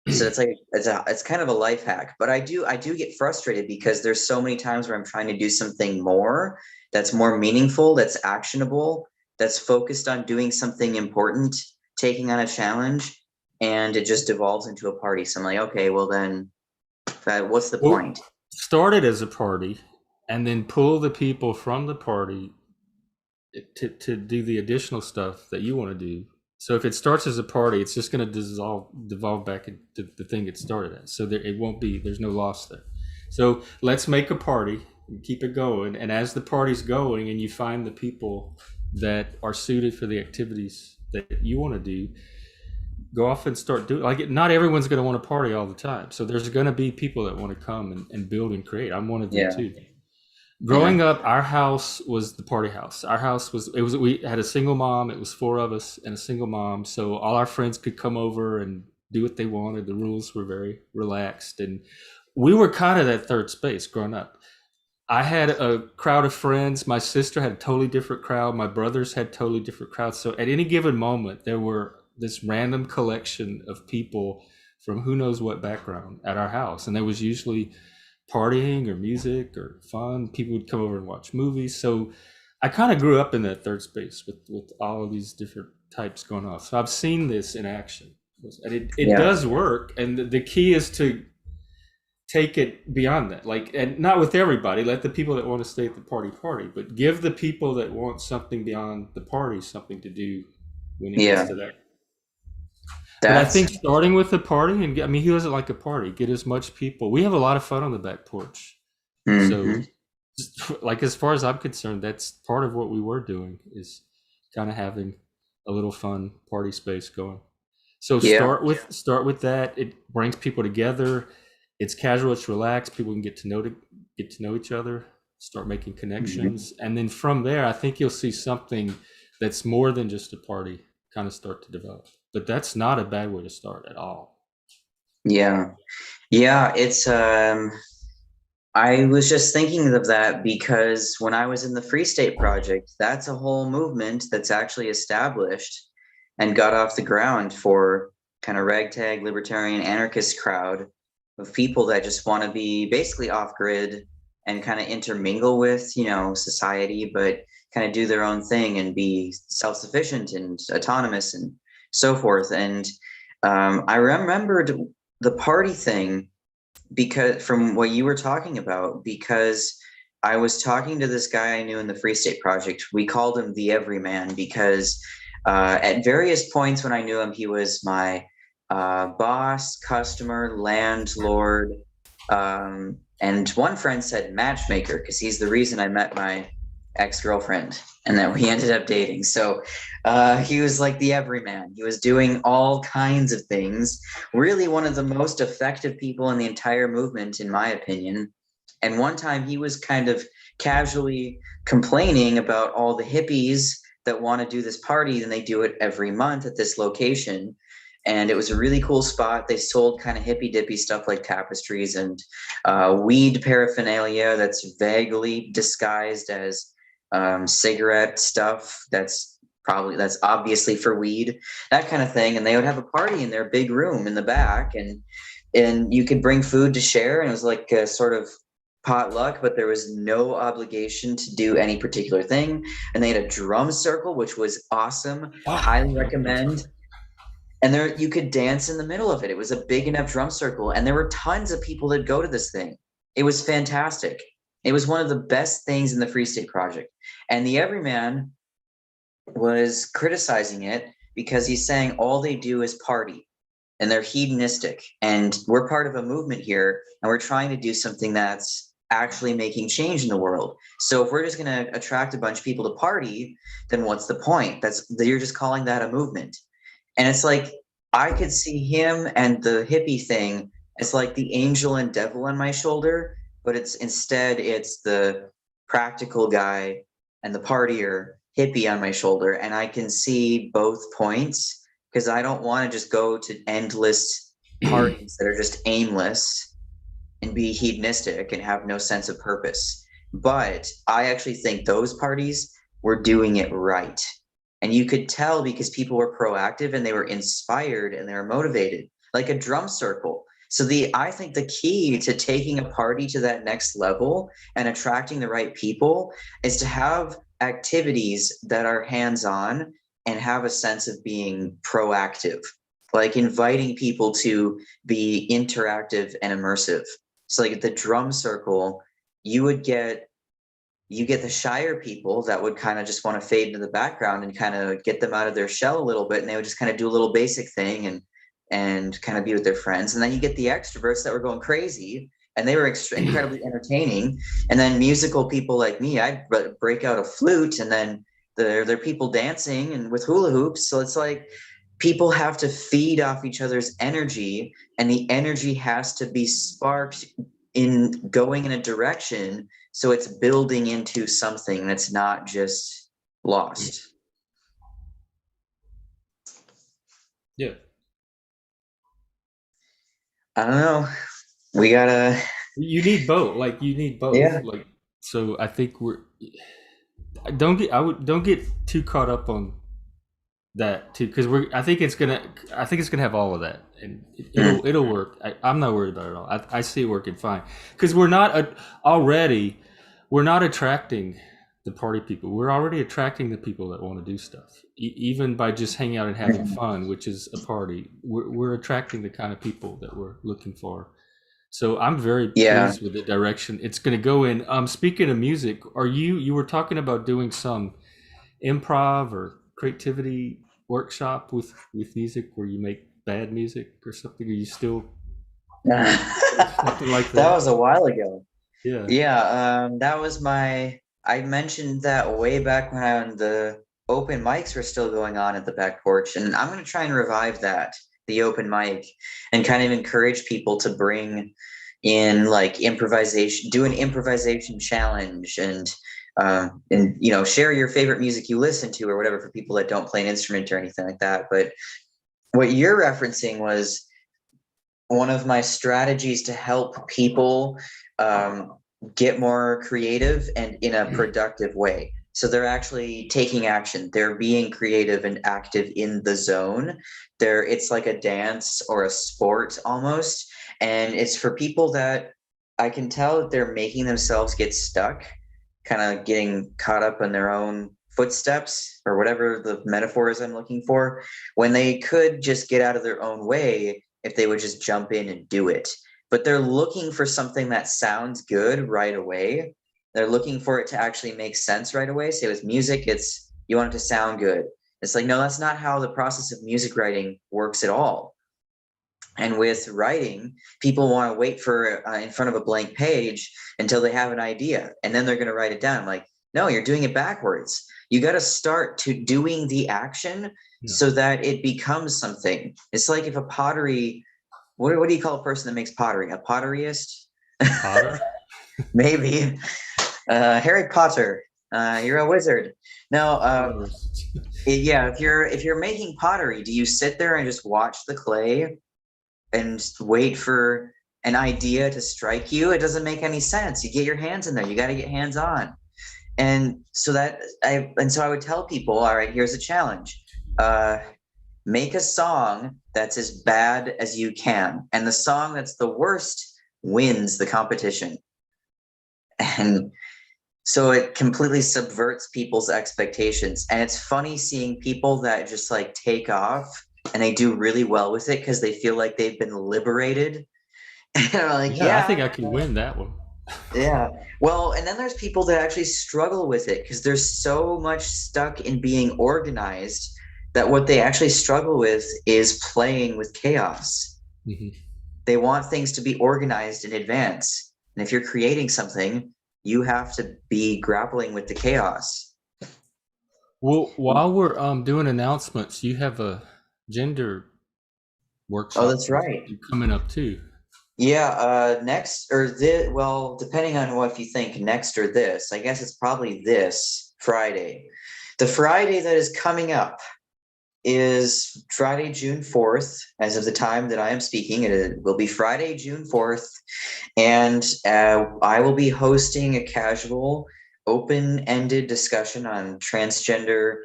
So it's like it's kind of a life hack. But I do get frustrated because there's so many times where I'm trying to do something more that's more meaningful, that's actionable, that's focused on doing something important, taking on a challenge, and it just devolves into a party. So I'm like, okay, well then, what's the Well, point? start it as a party, and then pull the people from the party to do the additional stuff that you want to do. So if it starts as a party, it's just going to devolve back into the thing it started as. So it won't be, there's no loss there. So let's make a party and keep it going. And as the party's going and you find the people that are suited for the activities that you want to do, go off and start doing, like, not everyone's going to want to party all the time. So there's going to be people that want to come and build and create. I'm one of them Yeah, too. yeah, Growing up, our house was the party house. Our house we had a single mom. It was four of us and a single mom. So all our friends could come over and do what they wanted. The rules were very relaxed. And we were kind of that third space growing up. I had a crowd of friends. My sister had a totally different crowd. My brothers had totally different crowds. So at any given moment, there were this random collection of people from who knows what background at our house. And there was usually partying or music or fun. People would come over and watch movies. So I kind of grew up in that third space with all of these different types going on. So I've seen this in action. And it yeah, does work. And the key is to take it beyond that. Like, and not with everybody. Let the people that want to stay at the party, but give the people that want something beyond the party something to do when it gets yeah. to that. But I That's think starting with the party, and I mean, he doesn't like a party. Get as much people. We have a lot of fun on the back porch. So, mhm. just, like, as far as I'm concerned, that's part of what we were doing, is kind of having a little fun party space going. So Yeah, start with that. It brings people together. It's casual. It's relaxed. People can get to know each other. Start making mhm. connections, and then from there, I think you'll see something that's more than just a party kind of start to develop. But that's not a bad way to start at all. Yeah, yeah. It's I was just thinking of that because when I was in the Free State Project, that's a whole movement that's actually established and got off the ground for kind of ragtag libertarian anarchist crowd of people that just want to be basically off grid and kind of intermingle with, society, but kind of do their own thing and be self-sufficient and autonomous and so forth. And I remembered the party thing because from what you were talking about, because I was talking to this guy I knew in the Free State Project. We called him the Everyman because at various points when I knew him, he was my boss, customer, landlord, and one friend said matchmaker because he's the reason I met my ex-girlfriend and that we ended up dating. So he was like the everyman. He was doing all kinds of things. Really one of the most effective people in the entire movement, in my opinion. And one time he was kind of casually complaining about all the hippies that want to do this party, and they do it every month at this location. And it was a really cool spot. They sold kind of hippy dippy stuff like tapestries and weed paraphernalia that's vaguely disguised as cigarette stuff. That's obviously for weed, that kind of thing. And they would have a party in their big room in the back, and you could bring food to share, and it was like a sort of potluck, but there was no obligation to do any particular thing. And they had a drum circle, which was awesome. Oh, Highly recommend. And there you could dance in the middle of it. It was a big enough drum circle, and there were tons of people that go to this thing. It was fantastic. It was one of the best things in the Free State Project. And the Everyman was criticizing it because he's saying all they do is party and they're hedonistic. And we're part of a movement here, and we're trying to do something that's actually making change in the world. So if we're just going to attract a bunch of people to party, then what's the point? You're just calling that a movement. And it's like, I could see him and the hippie thing as like the angel and devil on my shoulder, but it's the practical guy and the partier hippie on my shoulder. And I can see both points, because I don't want to just go to endless parties that are just aimless and be hedonistic and have no sense of purpose. But I actually think those parties were doing it right. And you could tell because people were proactive and they were inspired and they were motivated, like a drum circle. So I think the key to taking a party to that next level and attracting the right people is to have activities that are hands-on and have a sense of being proactive, like inviting people to be interactive and immersive. So like at the drum circle, you get the shyer people that would kind of just want to fade into the background and kind of get them out of their shell a little bit, and they would just kind of do a little basic thing and kind of be with their friends. And then you get the extroverts that were going crazy, and they were incredibly entertaining. And then musical people like me, I'd break out a flute, and then there are people dancing and with hula hoops. So it's like people have to feed off each other's energy, and the energy has to be sparked in going in a direction, so it's building into something that's not just lost. yeah. I don't know. We gotta. You need both. Like you need both. Yeah. Like so, I think don't get too caught up on that too, because I think it's gonna have all of that, and it'll work. I'm not worried about it at all. I see it working fine, because we're not attracting the party people. We're already attracting the people that want to do stuff, even by just hanging out and having fun, which is a party. We're attracting the kind of people that we're looking for. So I'm very Yeah. pleased with the direction it's going to go in. Speaking of music, you were talking about doing some improv or creativity workshop with music where you make bad music or something? Are you still something like That that? was a while ago. Yeah. Yeah, that was I mentioned that way back when the open mics were still going on at the back porch, and I'm going to try and revive that, the open mic, and kind of encourage people to bring in like improvisation, do an improvisation challenge, and share your favorite music you listen to or whatever for people that don't play an instrument or anything like that. But what you're referencing was one of my strategies to help people get more creative and in a productive way. So they're actually taking action. They're being creative and active in the zone. It's like a dance or a sport almost. And it's for people that I can tell that they're making themselves get stuck, kind of getting caught up in their own footsteps or whatever the metaphor is I'm looking for, when they could just get out of their own way if they would just jump in and do it. But they're looking for something that sounds good right away. They're looking for it to actually make sense right away. Say with music, you want it to sound good. It's like, no, that's not how the process of music writing works at all. And with writing, people want to wait for in front of a blank page until they have an idea, and then they're going to write it down. Like, no, you're doing it backwards. You got to start to doing the action so that it becomes something. It's like if a pottery, what do you call a person that makes pottery? A potteryist? Potter? Maybe. Harry Potter, you're a wizard. No, yeah. If you're making pottery, do you sit there and just watch the clay and just wait for an idea to strike you? It doesn't make any sense. You get your hands in there. You got to get hands on. And so I would tell people, all right, here's a challenge. Uh, Make a song that's as bad as you can, and the song that's the worst wins the competition. And so it completely subverts people's expectations. And it's funny seeing people that just like take off and they do really well with it because they feel like they've been liberated. And I'm like, Yeah, I think yeah, I could win that one. yeah. Well, and then there's people that actually struggle with it because there's so much stuck in being organized that what they actually struggle with is playing with chaos. Hmm. They want things to be organized in advance. And if you're creating something, you have to be grappling with the chaos. Well, while we're doing announcements, you have a gender Oh, workshop that's right. coming up too. Yeah, next or this, well, depending on what you think, next or this, I guess it's probably this Friday. The Friday that is coming up is Friday, June 4th. As of the time that I am speaking, it will be Friday, June 4th. And I will be hosting a casual, open ended discussion on transgender,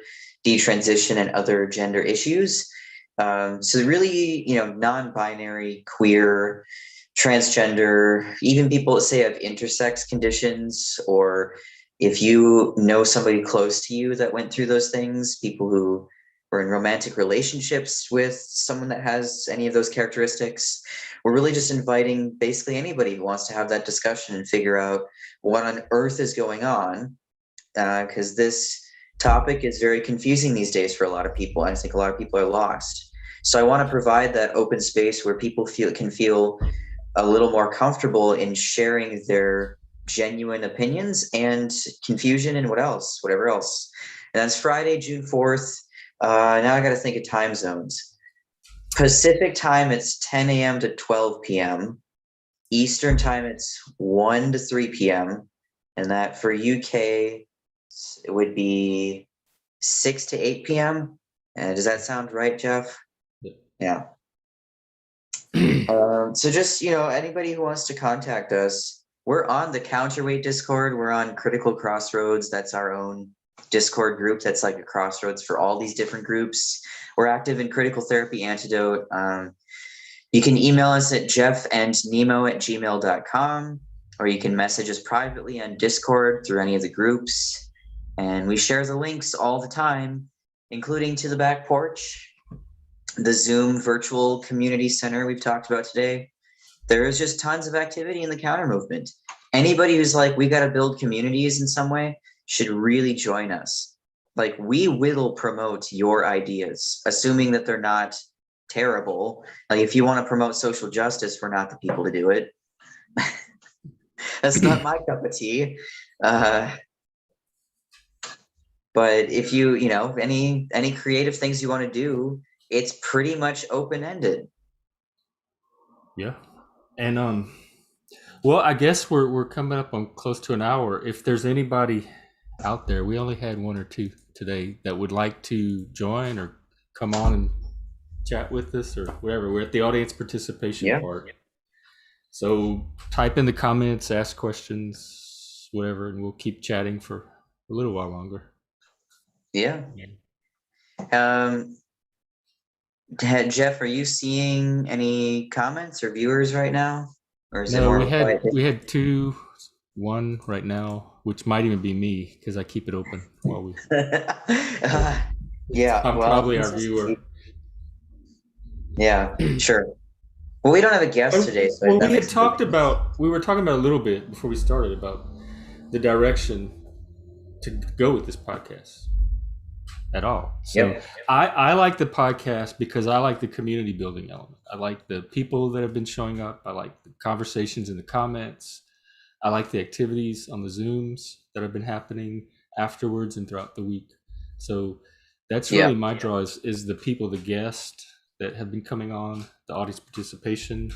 detransition, and other gender issues. So, really, non binary, queer, transgender, even people that say have intersex conditions, or if you know somebody close to you that went through those things, people who were in romantic relationships with someone that has any of those characteristics. We're really just inviting basically anybody who wants to have that discussion and figure out what on earth is going on, because this topic is very confusing these days for a lot of people. I think a lot of people are lost. So I want to provide that open space where people can feel a little more comfortable in sharing their genuine opinions and confusion and whatever else. And that's Friday, June 4th. Now I got to think of time zones. Pacific time, it's 10 a.m. to 12 p.m. Eastern time, it's 1 to 3 p.m. And that for UK, it would be 6 to 8 p.m. And does that sound right, Jeff? Yeah. So just, anybody who wants to contact us, we're on the Counterweight Discord. We're on Critical Crossroads. That's our own Discord group. That's like a crossroads for all these different groups. We're active in Critical Therapy Antidote. You can email us at jeffandnemo@gmail.com, or you can message us privately on Discord through any of the groups. And we share the links all the time, including to the back porch, the Zoom virtual community center we've talked about today. There is just tons of activity in the counter movement. Anybody who's like, we got to build communities in some way should really join us. Like, we will promote your ideas, assuming that they're not terrible. Like, if you want to promote social justice, we're not the people to do it. That's not my cup of tea. But if any creative things you want to do, it's pretty much open-ended. Yeah, and well, I guess we're coming up on close to an hour. If there's anybody out there, we only had one or two today that would like to join or come on and chat with us or whatever. We're at the audience participation Yeah. part. So type in the comments, ask questions, whatever, and we'll keep chatting for a little while longer. Yeah. Jeff, are you seeing any comments or viewers right now? Or is it No, more of a quiet we had two, one right now, which might even be me because I keep it open while we. Yeah, I'm well, probably our viewer. yeah, sure. Well, we don't have a guest today, so Well, that we had makes talked about, we were talking about a little bit before we started about the direction to go with this podcast at all. So Yep. I like the podcast because I like the community building element. I like the people that have been showing up. I like the conversations in the comments. I like the activities on the Zooms that have been happening afterwards and throughout the week. So that's really my draw is the people, the guests that have been coming on, the audience participation,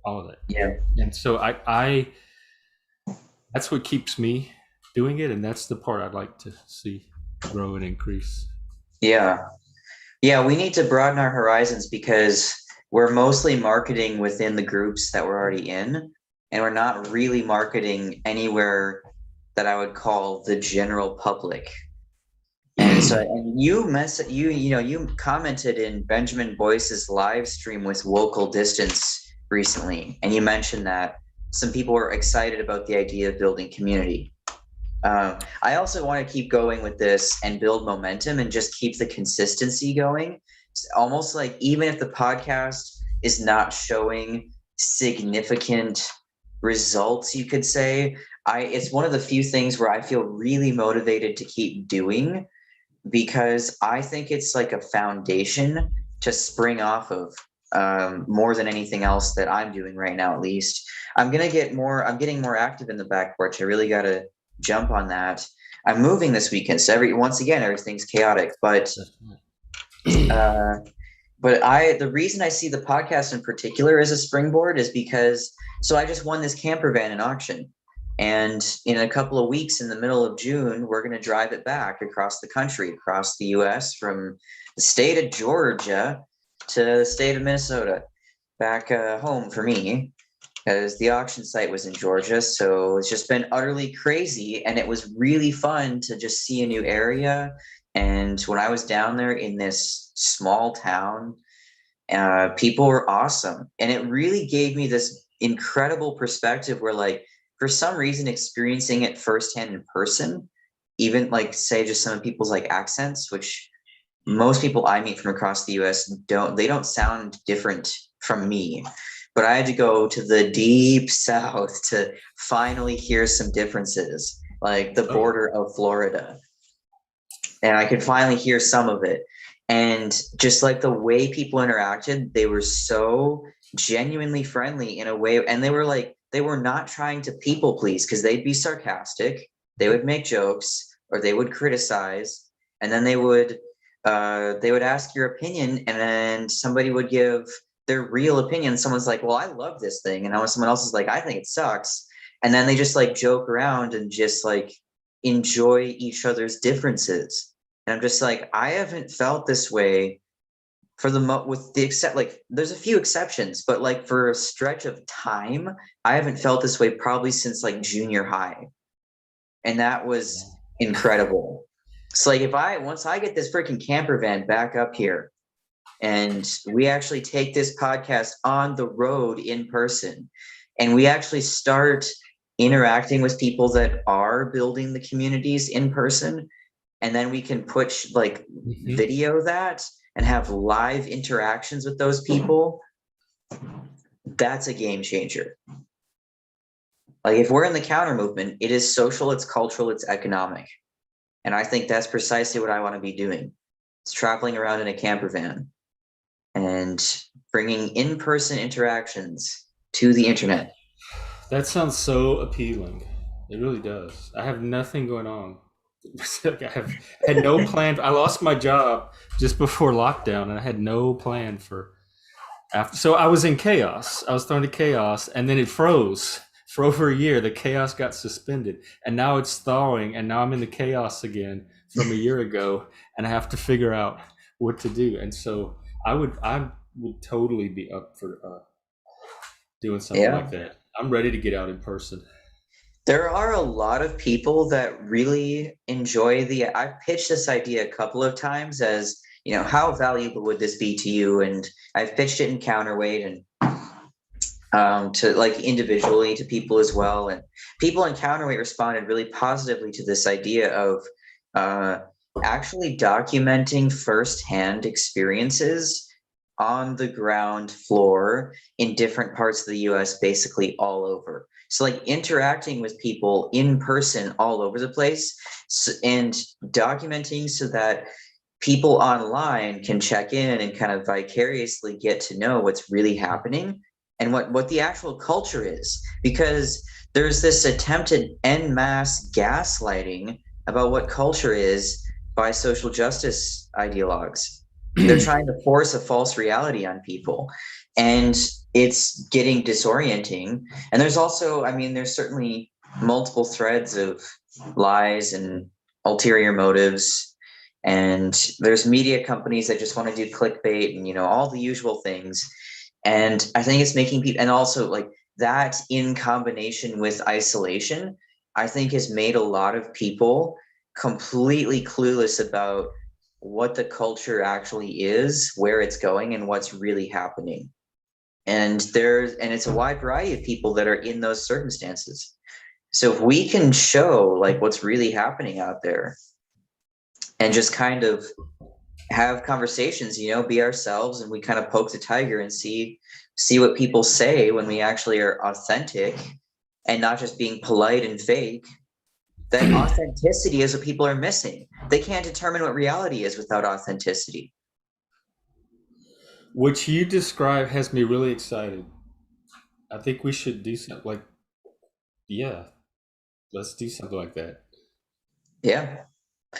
all of that. Yeah. And so I That's what keeps me doing it, and that's the part I'd like to see grow and increase. Yeah. Yeah, we need to broaden our horizons because we're mostly marketing within the groups that we're already in, and we're not really marketing anywhere that I would call the general public. And so, and you commented in Benjamin Boyce's live stream with Local Distance recently, and you mentioned that some people were excited about the idea of building community. I also want to keep going with this and build momentum and just keep the consistency going. It's almost like even if the podcast is not showing significant results, you could say, it's one of the few things where I feel really motivated to keep doing because I think it's like a foundation to spring off of, more than anything else that I'm doing right now. At least I'm getting more active in the back porch. I really got to jump on that. I'm moving this weekend, so once again everything's chaotic. But the reason I see the podcast in particular as a springboard is because I just won this camper van in auction, and in a couple of weeks, in the middle of June, we're going to drive it back across the country, across the U.S., from the state of Georgia to the state of Minnesota, back home for me, because the auction site was in Georgia. So it's just been utterly crazy. And it was really fun to just see a new area. And when I was down there in this small town, people were awesome. And it really gave me this incredible perspective where, like, for some reason, experiencing it firsthand in person, even like, say, just some of people's like accents, which most people I meet from across the US don't sound different from me. But I had to go to the deep south to finally hear some differences, like the border of Florida. And I could finally hear some of it. And just like the way people interacted, they were so genuinely friendly in a way. And they were not trying to people please, because they'd be sarcastic, they would make jokes, or they would criticize, and then they would ask your opinion, and then somebody would give their real opinion. Someone's like, well, I love this thing, and someone else is like, I think it sucks. And then they just like joke around and just like enjoy each other's differences. And I'm just like, I haven't felt this way with the except, like, there's a few exceptions, but like for a stretch of time, I haven't felt this way probably since like junior high. And that was incredible. It's like, once I get this freaking camper van back up here and we actually take this podcast on the road in person, and we actually start interacting with people that are building the communities in person, and then we can push like video that and have live interactions with those people, that's a game changer. Like, if we're in the counter movement, it is social, it's cultural, it's economic. And I think that's precisely what I want to be doing. It's traveling around in a camper van and bringing in-person interactions to the internet. That sounds so appealing. It really does. I have nothing going on. I had no plan. I lost my job just before lockdown, and I had no plan for after. So I was in chaos. I was thrown to chaos, and then it froze for over a year. The chaos got suspended, and now it's thawing, and now I'm in the chaos again from a year ago, and I have to figure out what to do. And so I would totally be up for doing something like that. I'm ready to get out in person. There are a lot of people that really enjoy I've pitched this idea a couple of times as, how valuable would this be to you? And I've pitched it in Counterweight and to like individually to people as well. And people in Counterweight responded really positively to this idea of actually documenting firsthand experiences on the ground floor in different parts of the US, basically all over. So like interacting with people in person all over the place, and documenting so that people online can check in and kind of vicariously get to know what's really happening and what the actual culture is. Because there's this attempted en masse gaslighting about what culture is by social justice ideologues. They're trying to force a false reality on people, and it's getting disorienting. And there's also, there's certainly multiple threads of lies and ulterior motives. And there's media companies that just want to do clickbait and, all the usual things. And I think it's making people, and also like that in combination with isolation, I think has made a lot of people completely clueless about what the culture actually is, where it's going, and what's really happening. And it's a wide variety of people that are in those circumstances. So if we can show like what's really happening out there and just kind of have conversations, be ourselves, and we kind of poke the tiger and see what people say when we actually are authentic and not just being polite and fake. That authenticity is what people are missing. They can't determine what reality is without authenticity. What you describe has me really excited. I think we should do something like, yeah, let's do something like that. Yeah.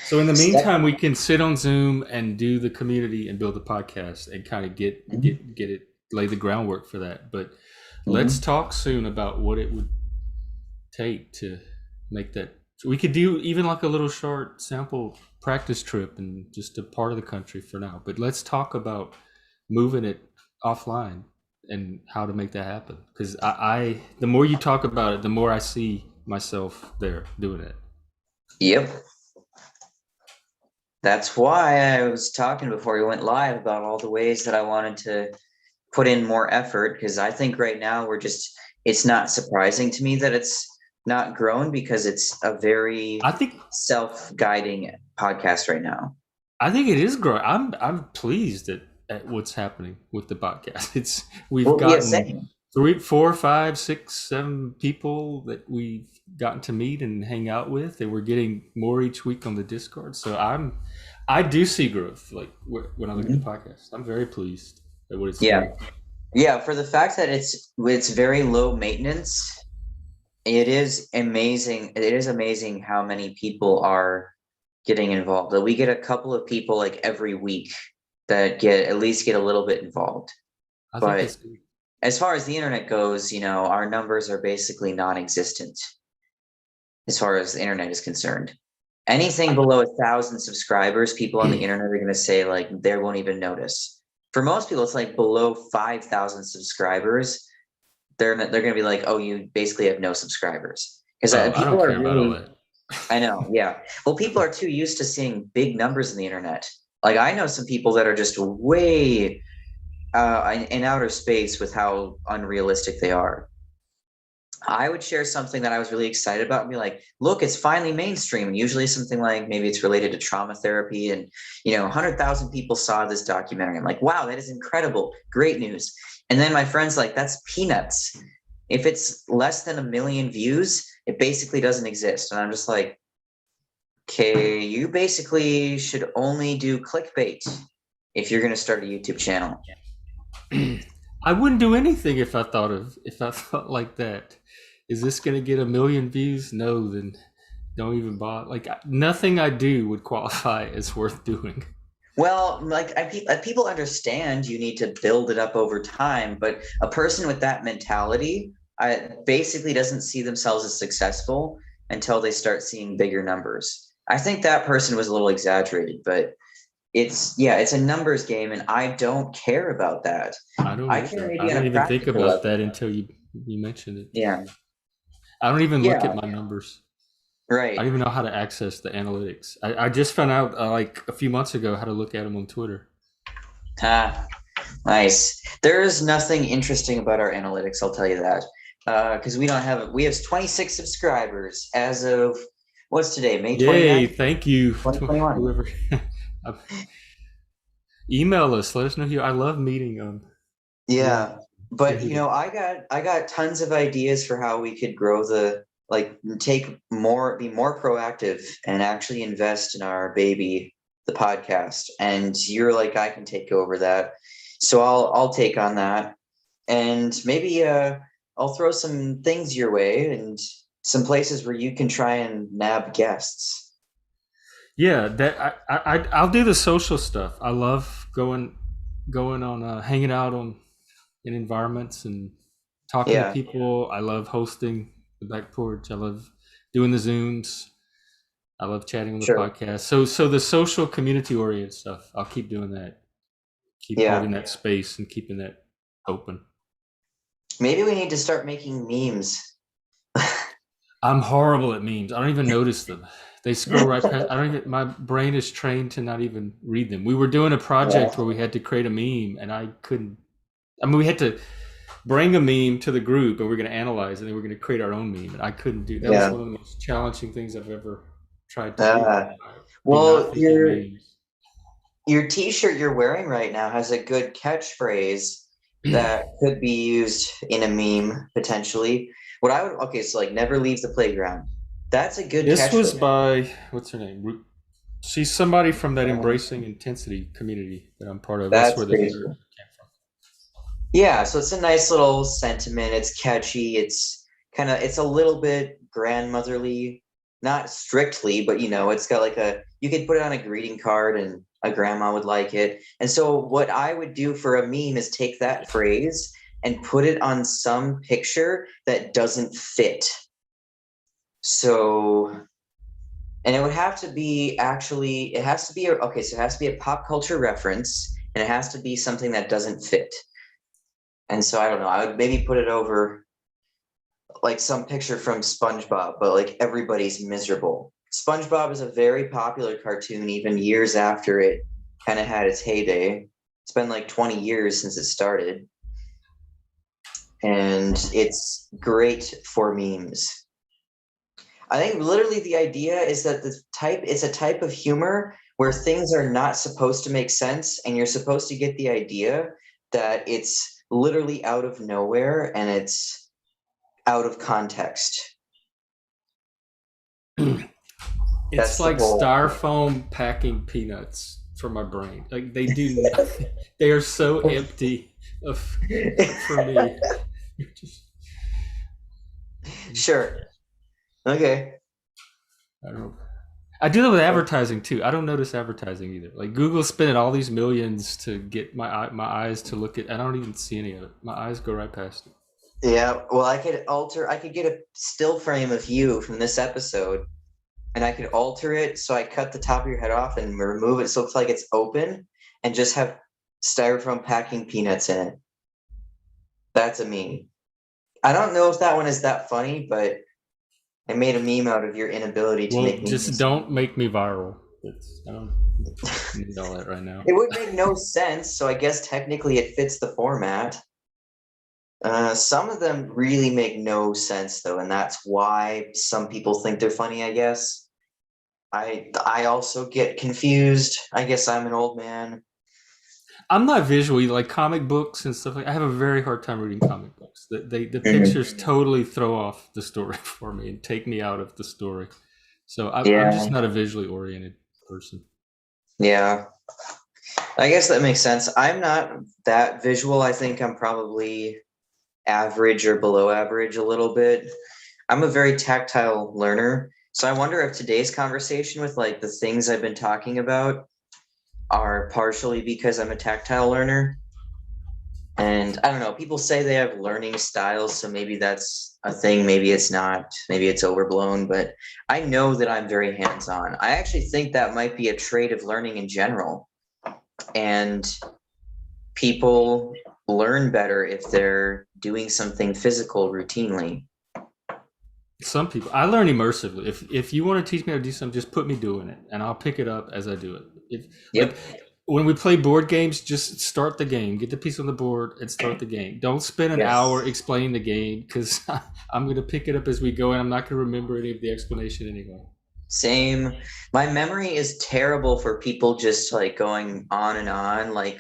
So in the meantime, we can sit on Zoom and do the community and build the podcast and kind of get it, lay the groundwork for that. But let's talk soon about what it would take to make that. We could do even like a little short sample practice trip and just a part of the country for now. But let's talk about moving it offline and how to make that happen. Because I the more you talk about it, the more I see myself there doing it. Yep. That's why I was talking before we went live about all the ways that I wanted to put in more effort, because I think right now it's not surprising to me that it's not grown, because it's a very self-guiding podcast right now. I think it is growing. I'm pleased at what's happening with the podcast. We've gotten 3, 4, 5, 6, 7 people that we've gotten to meet and hang out with, and we're getting more each week on the Discord. So I do see growth. Like when I look at the podcast, I'm very pleased at what it's doing. Yeah. For the fact that it's very low maintenance, it is amazing. It is amazing how many people are getting involved. We get a couple of people like every week that at least get a little bit involved. But as far as the internet goes, our numbers are basically non-existent as far as the internet is concerned. Anything below 1,000 subscribers, people on the internet are going to say like they won't even notice. For most people, it's like below 5,000 subscribers, they're going to be like, "Oh, you basically have no subscribers." Because people are really, I know, yeah. Well, people are too used to seeing big numbers in the internet. Like I know some people that are just way in outer space with how unrealistic they are. I would share something that I was really excited about and be like, look, it's finally mainstream. And usually something like maybe it's related to trauma therapy, and 100,000 people saw this documentary. I'm like, wow, that is incredible. Great news. And then my friend's like, that's peanuts. If it's less than 1 million views, it basically doesn't exist. And I'm just like, okay, you basically should only do clickbait if you're going to start a YouTube channel. I wouldn't do anything if I thought like that. Is this going to get 1 million views? No, then don't even bother. Like nothing I do would qualify as worth doing. Well, like people understand you need to build it up over time, but a person with that mentality basically doesn't see themselves as successful until they start seeing bigger numbers. I think that person was a little exaggerated, but it's a numbers game, and I don't care about that. I don't even think about that until you mentioned it. Yeah. I don't even look at my numbers. Right. I don't even know how to access the analytics. I just found out like a few months ago how to look at them on Twitter. Nice. There is nothing interesting about our analytics, I'll tell you that. Because we have 26 subscribers as of, what's today, May 29th? Yay, thank you. 2021. Whoever. Email us. Let us know I love meeting them. Yeah. But I got tons of ideas for how we could grow be more proactive and actually invest in our baby, the podcast. And you're like, I can take over that. So I'll take on that. And maybe I'll throw some things your way and some places where you can try and nab guests. Yeah, that I'll do the social stuff. I love going on hanging out in environments and talking to people. I love hosting the back porch. I love doing the Zooms. I love chatting on the Sure. podcast. So the social community oriented stuff, I'll keep doing that. Keep Yeah. holding that space and keeping that open. Maybe we need to start making memes. I'm horrible at memes. I don't even notice them. They scroll right past. I don't even. My brain is trained to not even read them. We were doing a project where we had to create a meme, and I couldn't. I mean, we had to bring a meme to the group, and we are going to analyze it, and we are going to create our own meme. And I couldn't do that. Was Yeah. one of the most challenging things I've ever tried to do. Uh, Do not well, thinking memes. your T-shirt you're wearing right now has a good catchphrase that could be used in a meme potentially. What I would okay, so like never leave the playground. That's a good This was catchphrase. by what's her name? She's somebody from that embracing intensity community that I'm part of. That's That's where the pretty shirt cool. came from. Yeah, so it's a nice little sentiment. It's catchy. It's a little bit grandmotherly, not strictly, but it's got like you could put it on a greeting card and a grandma would like it. And so what I would do for a meme is take that phrase and put it on some picture that doesn't fit. So, and it would have to be it has to be so it has to be a pop culture reference and it has to be something that doesn't fit. And so I don't know, I would maybe put it over like some picture from SpongeBob, but like everybody's miserable. SpongeBob is a very popular cartoon, even years after it kind of had its heyday. It's been like 20 years since it started. And it's great for memes. I think literally the idea is that it's a type of humor where things are not supposed to make sense, and you're supposed to get the idea that it's literally out of nowhere and it's out of context. It's like styrofoam packing peanuts for my brain. Like they do nothing. They are so empty for me. Sure. Okay. I don't know. I do that with advertising too. I don't notice advertising either. Like Google's spending all these millions to get my eyes to look at. I don't even see any of it. My eyes go right past it. Yeah. Well, I could get a still frame of you from this episode, and I could alter it so I cut the top of your head off and remove it so it looks like it's open, and just have styrofoam packing peanuts in it. That's a meme. I don't know if that one is that funny, but I made a meme out of your inability to make memes. Just don't make me viral. I don't need all that right now. It would make no sense, so I guess technically it fits the format. Some of them really make no sense though, and that's why some people think they're funny, I guess. I also get confused. I guess I'm an old man. I'm not visual, like comic books and stuff like. I have a very hard time reading comic books. The pictures totally throw off the story for me and take me out of the story. So I'm just not a visually oriented person. Yeah, I guess that makes sense. I'm not that visual. I think I'm probably average or below average a little bit. I'm a very tactile learner. So I wonder if today's conversation with like the things I've been talking about are partially because I'm a tactile learner. And I don't know, people say they have learning styles, so maybe that's a thing, maybe it's not, maybe it's overblown, but I know that I'm very hands-on. I actually think that might be a trait of learning in general. And people learn better if they're doing something physical routinely. Some people, I learn immersively. If you want to teach me how to do something, just put me doing it, and I'll pick it up as I do it. Like when we play board games, just start the game, get the piece on the board, and start the game. Don't spend an hour explaining the game because I'm going to pick it up as we go, and I'm not going to remember any of the explanation anyway. Same. My memory is terrible for people just like going on and on, like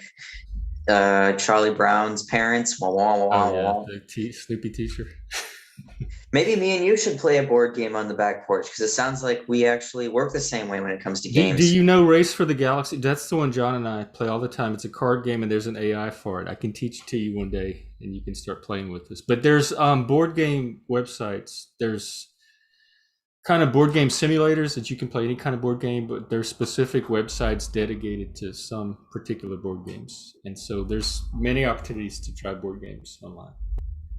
Charlie Brown's parents. The sleepy teacher. Maybe me and you should play a board game on the back porch because it sounds like we actually work the same way when it comes to games. Do you know Race for the Galaxy? That's the one John and I play all the time. It's a card game and there's an AI for it. I can teach it to you one day and you can start playing with this. But there's board game websites. There's kind of board game simulators that you can play any kind of board game, but there's specific websites dedicated to some particular board games. And so there's many opportunities to try board games online.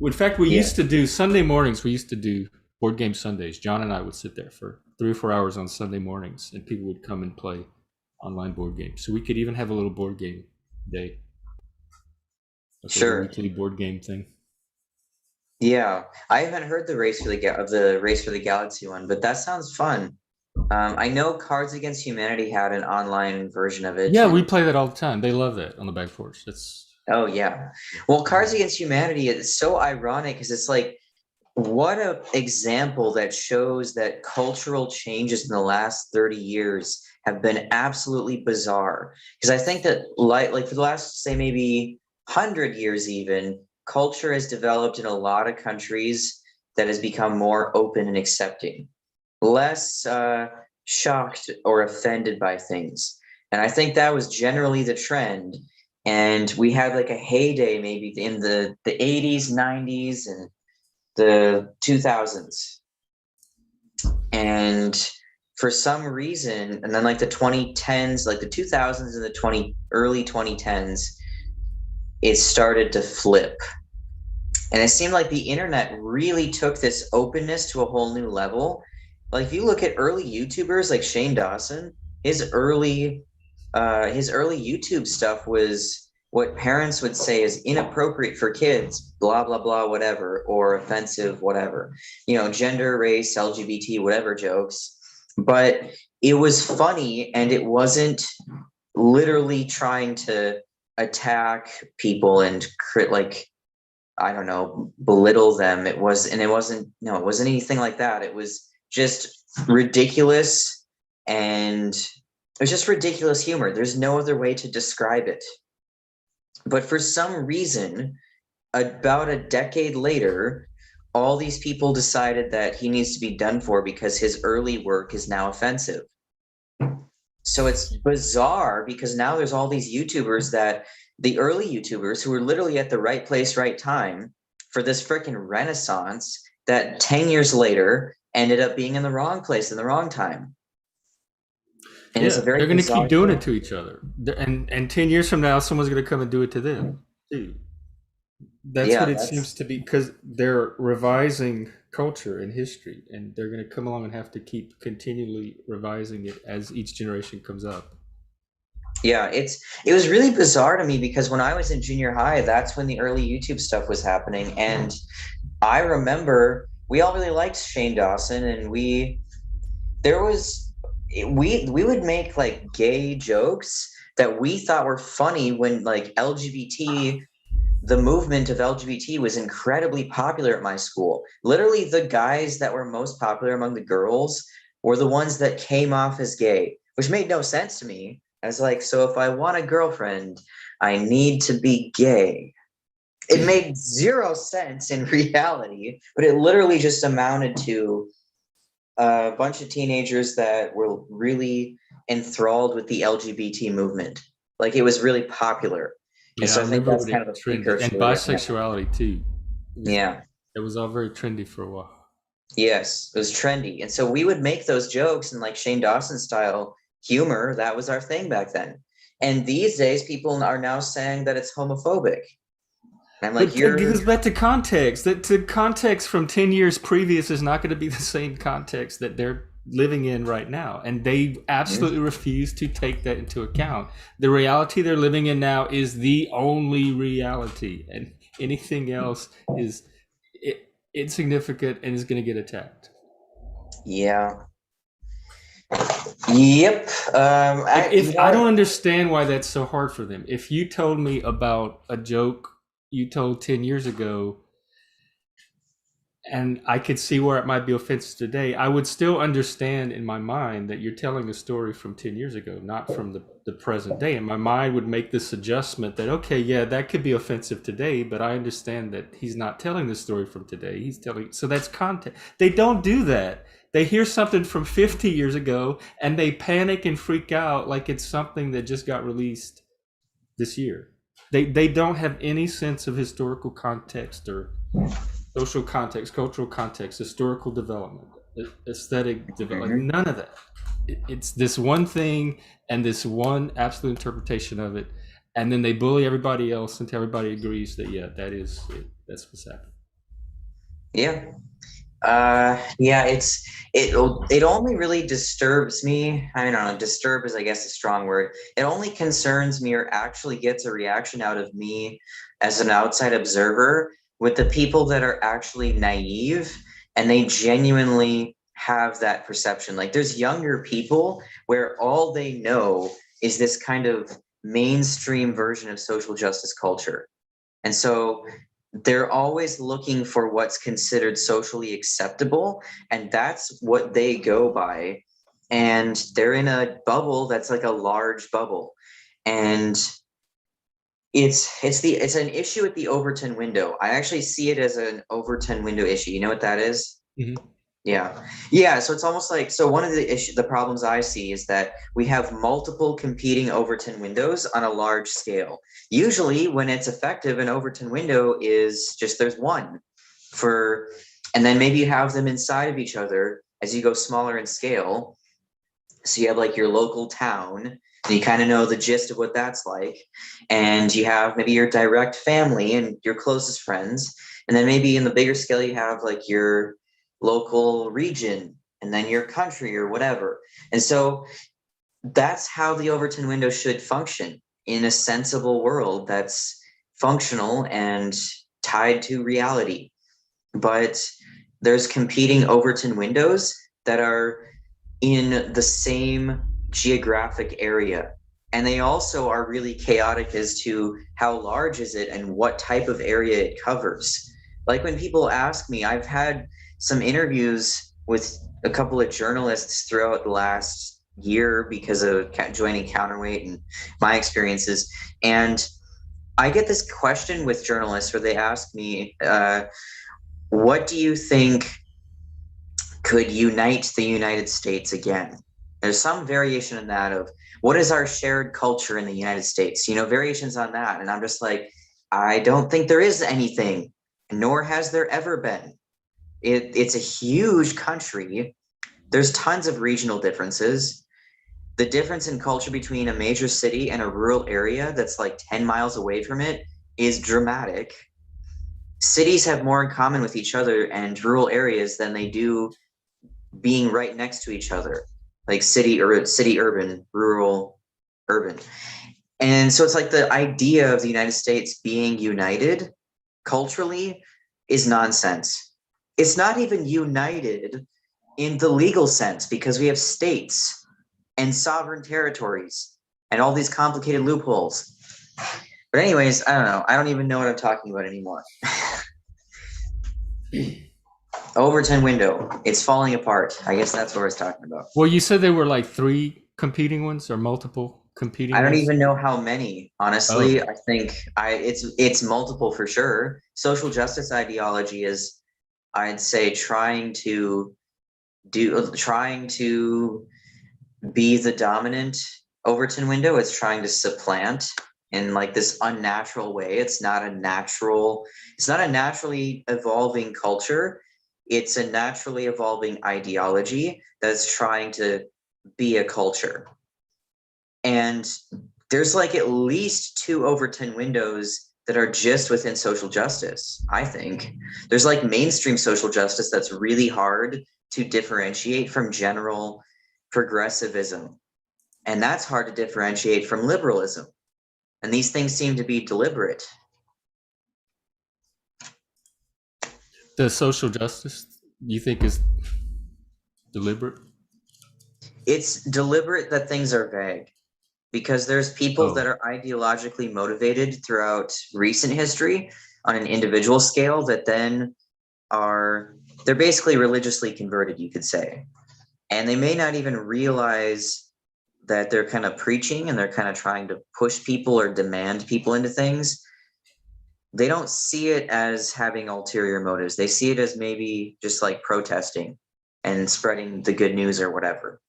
In fact, we used to do Sunday mornings. We used to do board game Sundays. John and I would sit there for 3 or 4 hours on Sunday mornings, and people would come and play online board games. So we could even have a little board game day, like a little Sure. weekly board game thing. Yeah, I haven't heard the Race for the Galaxy one, but that sounds fun. I know Cards Against Humanity had an online version of it. Yeah, we play that all the time. They love that on the back porch. That's Oh yeah. Well, Cards Against Humanity is so ironic because it's like what a example that shows that cultural changes in the last 30 years have been absolutely bizarre. Because I think that like for the last say maybe 100 years even, culture has developed in a lot of countries that has become more open and accepting, less shocked or offended by things. And I think that was generally the trend. And we had like a heyday maybe in the 80s, 90s, and the 2000s. And for some reason, and then like the 2010s, like the 2000s and the early 2010s, it started to flip. And it seemed like the internet really took this openness to a whole new level. Like if you look at early YouTubers like Shane Dawson, his early YouTube stuff was what parents would say is inappropriate for kids, blah, blah, blah, whatever, or offensive, whatever, gender, race, LGBT, whatever jokes. But it was funny and it wasn't literally trying to attack people and I don't know, belittle them. It wasn't anything like that. It was just ridiculous, and it was just ridiculous humor. There's no other way to describe it. But for some reason, about a decade later, all these people decided that he needs to be done for because his early work is now offensive. So it's bizarre because now there's all these YouTubers the early YouTubers who were literally at the right place, right time for this freaking renaissance that 10 years later ended up being in the wrong place in the wrong time. And it's a very they're going to keep doing it to each other. And 10 years from now, someone's going to come and do it to them too. That's what it seems to be, because they're revising culture and history, and they're going to come along and have to keep continually revising it as each generation comes up. Yeah, it was really bizarre to me because when I was in junior high, that's when the early YouTube stuff was happening. And I remember we all really liked Shane Dawson, and we would make like gay jokes that we thought were funny when like the movement of LGBT was incredibly popular at my school. Literally the guys that were most popular among the girls were the ones that came off as gay, which made no sense to me. I was like, so if I want a girlfriend, I need to be gay. It made zero sense in reality, but it literally just amounted to a bunch of teenagers that were really enthralled with the LGBT movement. Like it was really popular. Yeah, so I think that's kind of a precursor. And bisexuality too. Yeah. It was all very trendy for a while. Yes, it was trendy. And so we would make those jokes in like Shane Dawson style humor. That was our thing back then. And these days people are now saying that it's homophobic. And I'm like, but it goes back to context. That the context from 10 years previous is not going to be the same context that they're living in right now, and they absolutely refuse to take that into account. The reality they're living in now is the only reality, and anything else is insignificant and is going to get attacked. Yeah. Yep. I don't understand why that's so hard for them. If you told me about a joke you told 10 years ago, and I could see where it might be offensive today, I would still understand in my mind that you're telling a story from 10 years ago, not from the present day. And my mind would make this adjustment that, okay, yeah, that could be offensive today, but I understand that he's not telling the story from today. He's telling, so that's content. They don't do that. They hear something from 50 years ago and they panic and freak out like it's something that just got released this year. They don't have any sense of historical context or social context, cultural context, historical development, aesthetic development, none of that. It's this one thing and this one absolute interpretation of it. And then they bully everybody else until everybody agrees that, yeah, that is it. That's what's happening. Yeah. Yeah, it only really disturbs me. I don't know, disturb is I guess a strong word. It only concerns me or actually gets a reaction out of me as an outside observer with the people that are actually naive and they genuinely have that perception. Like there's younger people where all they know is this kind of mainstream version of social justice culture. And so they're always looking for what's considered socially acceptable, and that's what they go by. And they're in a bubble that's like a large bubble. And it's an issue at the Overton window. I actually see it as an Overton window issue. You know what that is? Hmm. Yeah. Yeah. So it's almost like so one of the problems I see is that we have multiple competing Overton windows on a large scale. Usually when it's effective, an Overton window is just there's one for and then maybe you have them inside of each other as you go smaller in scale. So you have like your local town, and you kind of know the gist of what that's like. And you have maybe your direct family and your closest friends. And then maybe in the bigger scale, you have like your local region and then your country or whatever. And so that's how the Overton window should function in a sensible world that's functional and tied to reality. But there's competing Overton windows that are in the same geographic area. And they also are really chaotic as to how large is it and what type of area it covers. Like when people ask me, I've had some interviews with a couple of journalists throughout the last year because of joining Counterweight and my experiences. And I get this question with journalists where they ask me, what do you think could unite the United States again? There's some variation in that of what is our shared culture in the United States? You know, variations on that. And I'm just like, I don't think there is anything, nor has there ever been. It's a huge country. There's tons of regional differences. The difference in culture between a major city and a rural area that's like 10 miles away from it is dramatic. Cities have more in common with each other and rural areas than they do being right next to each other, like city or city urban, rural urban. And so it's like the idea of the United States being united culturally is nonsense. It's not even united in the legal sense because we have states and sovereign territories and all these complicated loopholes. But anyways, I don't know. I don't even know what I'm talking about anymore. Overton window. It's falling apart. I guess that's what I was talking about. Well, you said there were like three competing ones or multiple I competing don't ones. even know how many, honestly. Oh, I think it's multiple for sure. Social justice ideology is, I'd say, trying to be the dominant Overton window. It's trying to supplant in like this unnatural way. It's not a naturally evolving culture. It's a naturally evolving ideology that's trying to be a culture. And there's like at least two Overton windows that are just within social justice, I think. There's like mainstream social justice that's really hard to differentiate from general progressivism. And that's hard to differentiate from liberalism. And these things seem to be deliberate. the social justice you think is deliberate? It's deliberate that things are vague because there's people that Oh, are ideologically motivated throughout recent history on an individual scale that then are they're basically religiously converted, you could say. And they may not even realize that they're kind of preaching and they're kind of trying to push people or demand people into things. They don't see it as having ulterior motives. They see it as maybe just like protesting and spreading the good news or whatever.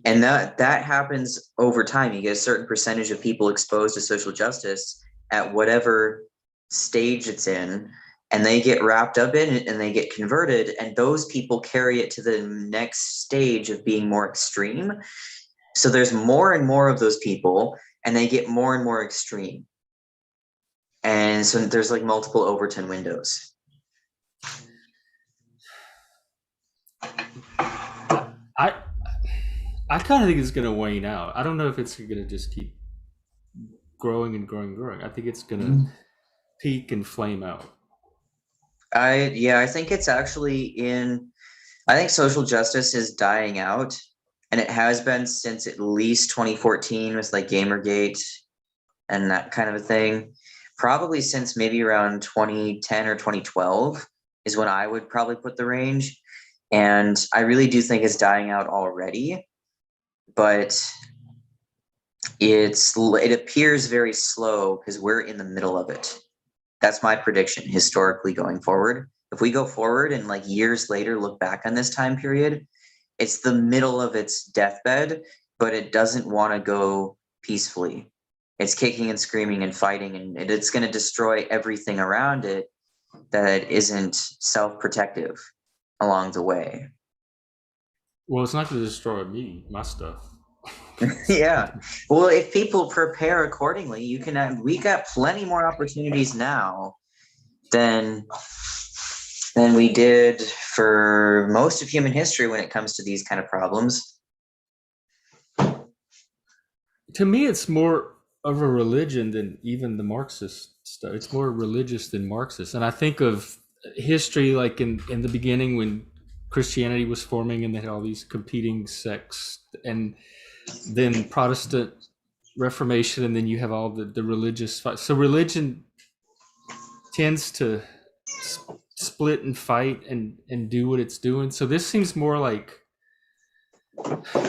And that happens over time. You get a certain percentage of people exposed to social justice at whatever stage it's in, and they get wrapped up in it and they get converted, and those people carry it to the next stage of being more extreme. So there's more and more of those people, and they get more and more extreme. And so there's like multiple Overton windows. I I kind of think it's going to wane out. I don't know if it's going to just keep growing and growing and growing. I think it's going to peak and flame out. I think it's actually in I think social justice is dying out, and it has been since at least 2014 with like Gamergate and that kind of a thing. Probably since maybe around 2010 or 2012 is when I would probably put the range. And I really do think it's dying out already, but it appears very slow because we're in the middle of it. That's my prediction historically going forward. If we go forward and like years later look back on this time period, it's the middle of its deathbed, but it doesn't want to go peacefully. It's kicking and screaming and fighting, and it's going to destroy everything around it that isn't self-protective along the way. Well, it's not going to destroy me, my stuff. Yeah. Well, if people prepare accordingly, you can. We got plenty more opportunities now than than we did for most of human history when it comes to these kind of problems. To me, it's more of a religion than even the Marxist stuff. It's more religious than Marxist. And I think of history like in the beginning when Christianity was forming and they had all these competing sects, and then Protestant Reformation, and then you have all the religious fight. So religion tends to split and fight and do what it's doing. So this seems more like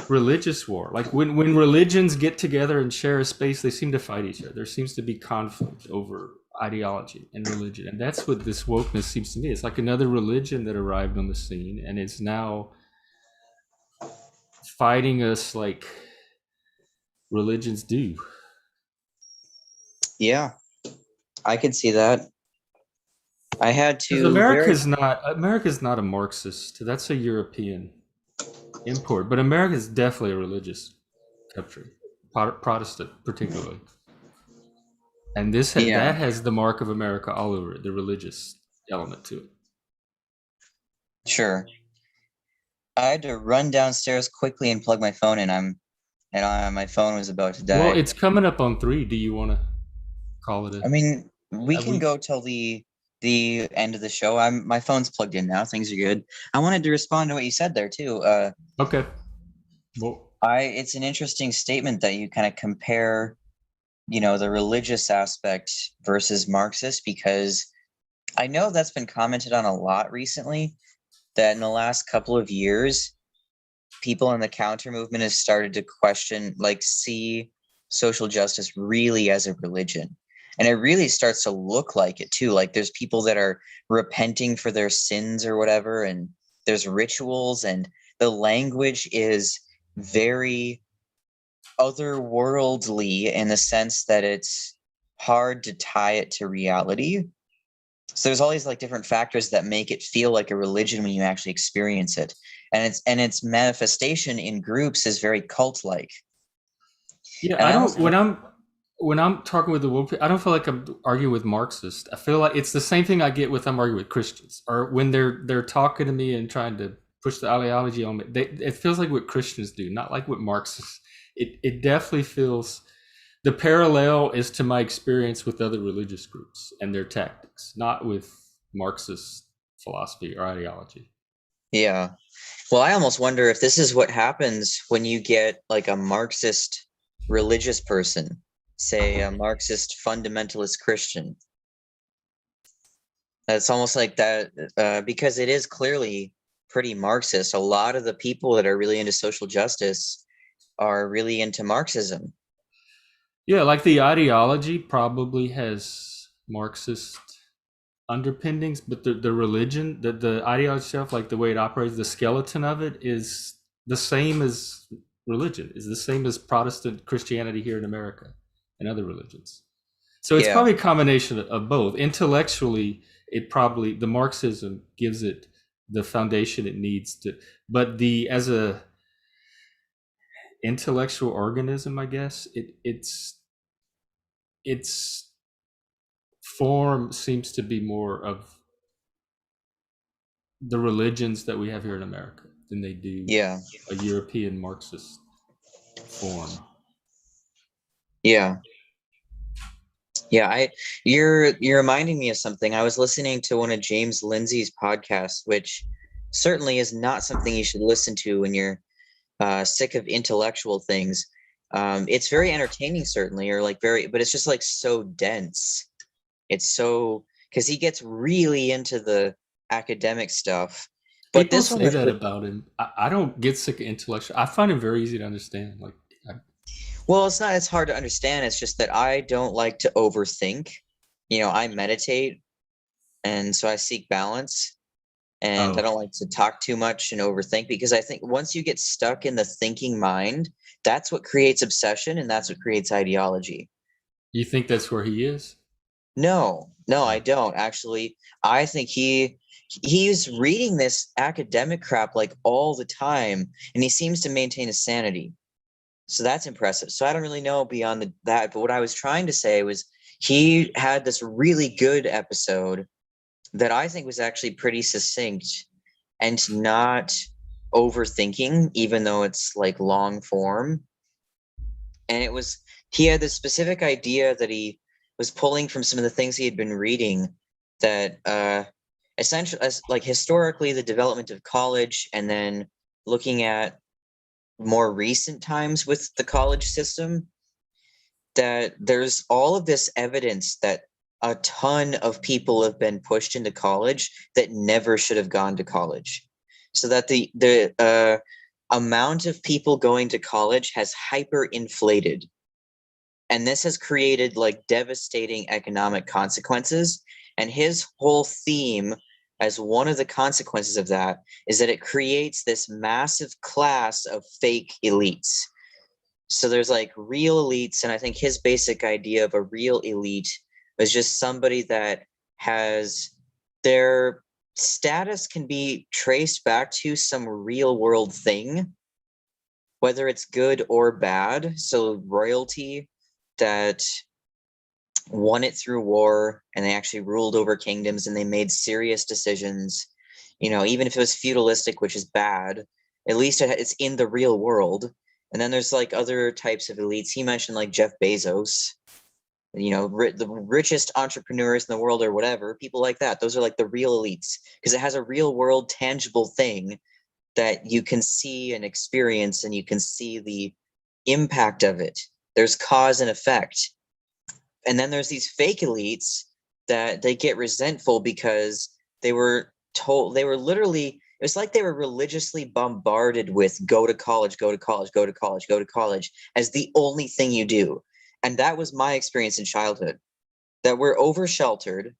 religious war. Like when religions get together and share a space, they seem to fight each other. There seems to be conflict over ideology and religion, and that's what this wokeness seems to me. It's like another religion that arrived on the scene and is now fighting us like religions do. Yeah, I could see that. I had Because to very America's not a Marxist. That's a European import, but America is definitely a religious country, Protestant particularly, and yeah, that has the mark of America all over it, the religious element to it. sure. I had to run downstairs quickly and plug my phone in. My phone was about to Well, die. it's coming up on 3. Do you want to call it I a? mean, we can We go till the end of the show. My phone's plugged in now. Things are good. I wanted to respond to what you said there too. okay. Well, It's an interesting statement that you kind of compare, the religious aspect versus Marxist, because I know that's been commented on a lot recently, that in the last couple of years, people in the counter movement have started to question, like, see social justice really as a religion. And it really starts to look like it too. Like there's people that are repenting for their sins or whatever, and there's rituals, and the language is very otherworldly in the sense that it's hard to tie it to reality. So there's all these like different factors that make it feel like a religion when you actually experience it. And its manifestation in groups is very cult like. yeah, And I I don't. almost When I'm talking with the woke, I don't feel like I'm arguing with Marxists. I feel like it's the same thing I get with I'm arguing with Christians, or when they're talking to me and trying to push the ideology on me. It feels like what Christians do, not like what Marxists. It definitely feels. The parallel is to my experience with other religious groups and their tactics, not with Marxist philosophy or ideology. yeah. Well, I almost wonder if this is what happens when you get like a Marxist religious person, say a Marxist fundamentalist Christian. It's almost like that, because it is clearly pretty Marxist. A lot of the people that are really into social justice are really into Marxism. Yeah, like the ideology probably has Marxist underpinnings, but the religion, the ideology itself, like the way it operates, the skeleton of it is the same as religion, is the same as Protestant Christianity here in America and other religions. So it's Yeah, probably a combination of both. Intellectually, it probably the Marxism gives it the foundation it needs to, but the as a intellectual organism, I guess its form seems to be more of the religions that we have here in America. than they do Yeah. a European Marxist form. Yeah. Yeah, you're reminding me of something. I was listening to one of James Lindsay's podcasts, which certainly is not something you should listen to when you're sick of intellectual things. It's very entertaining, certainly, or like very, but it's just like so dense. It's so because he gets really into the academic stuff. But People this one say was that about him. I don't get sick of intellectual. I find him very easy to understand. Like, I, well, it's not as hard to understand. It's just that I don't like to overthink. I meditate, and so I seek balance. And I oh, don't like to talk too much and overthink because I think once you get stuck in the thinking mind, that's what creates obsession and that's what creates ideology. you think that's where he is? No, no, I Oh. don't actually. I think he's reading this academic crap like all the time, and he seems to maintain his sanity. So that's impressive. So I don't really know beyond that, but what I was trying to say was he had this really good episode that I think was actually pretty succinct and not overthinking, even though it's like long form. And he had this specific idea that he was pulling from some of the things he had been reading that essentially, as like historically, the development of college, and then looking at more recent times with the college system, that there's all of this evidence that a ton of people have been pushed into college that never should have gone to college, so that the amount of people going to college has hyperinflated, and this has created like devastating economic consequences. And his whole theme, as one of the consequences of that, is that it creates this massive class of fake elites. So there's like real elites, and I think his basic idea of a real elite was just somebody that has their status can be traced back to some real world thing, whether it's good or bad. So royalty that won it through war, and they actually ruled over kingdoms and they made serious decisions. Even if it was feudalistic, which is bad, at least it's in the real world. And then there's like other types of elites. He mentioned like Jeff Bezos, the richest entrepreneurs in the world or whatever, people like that. Those are like the real elites because it has a real world tangible thing that you can see and experience, and you can see the impact of it. There's cause and effect. And then there's these fake elites that they get resentful because they were told, they were literally, it was like they were religiously bombarded with go to college, go to college, go to college, go to college as the only thing you do. And that was my experience in childhood, that we're over sheltered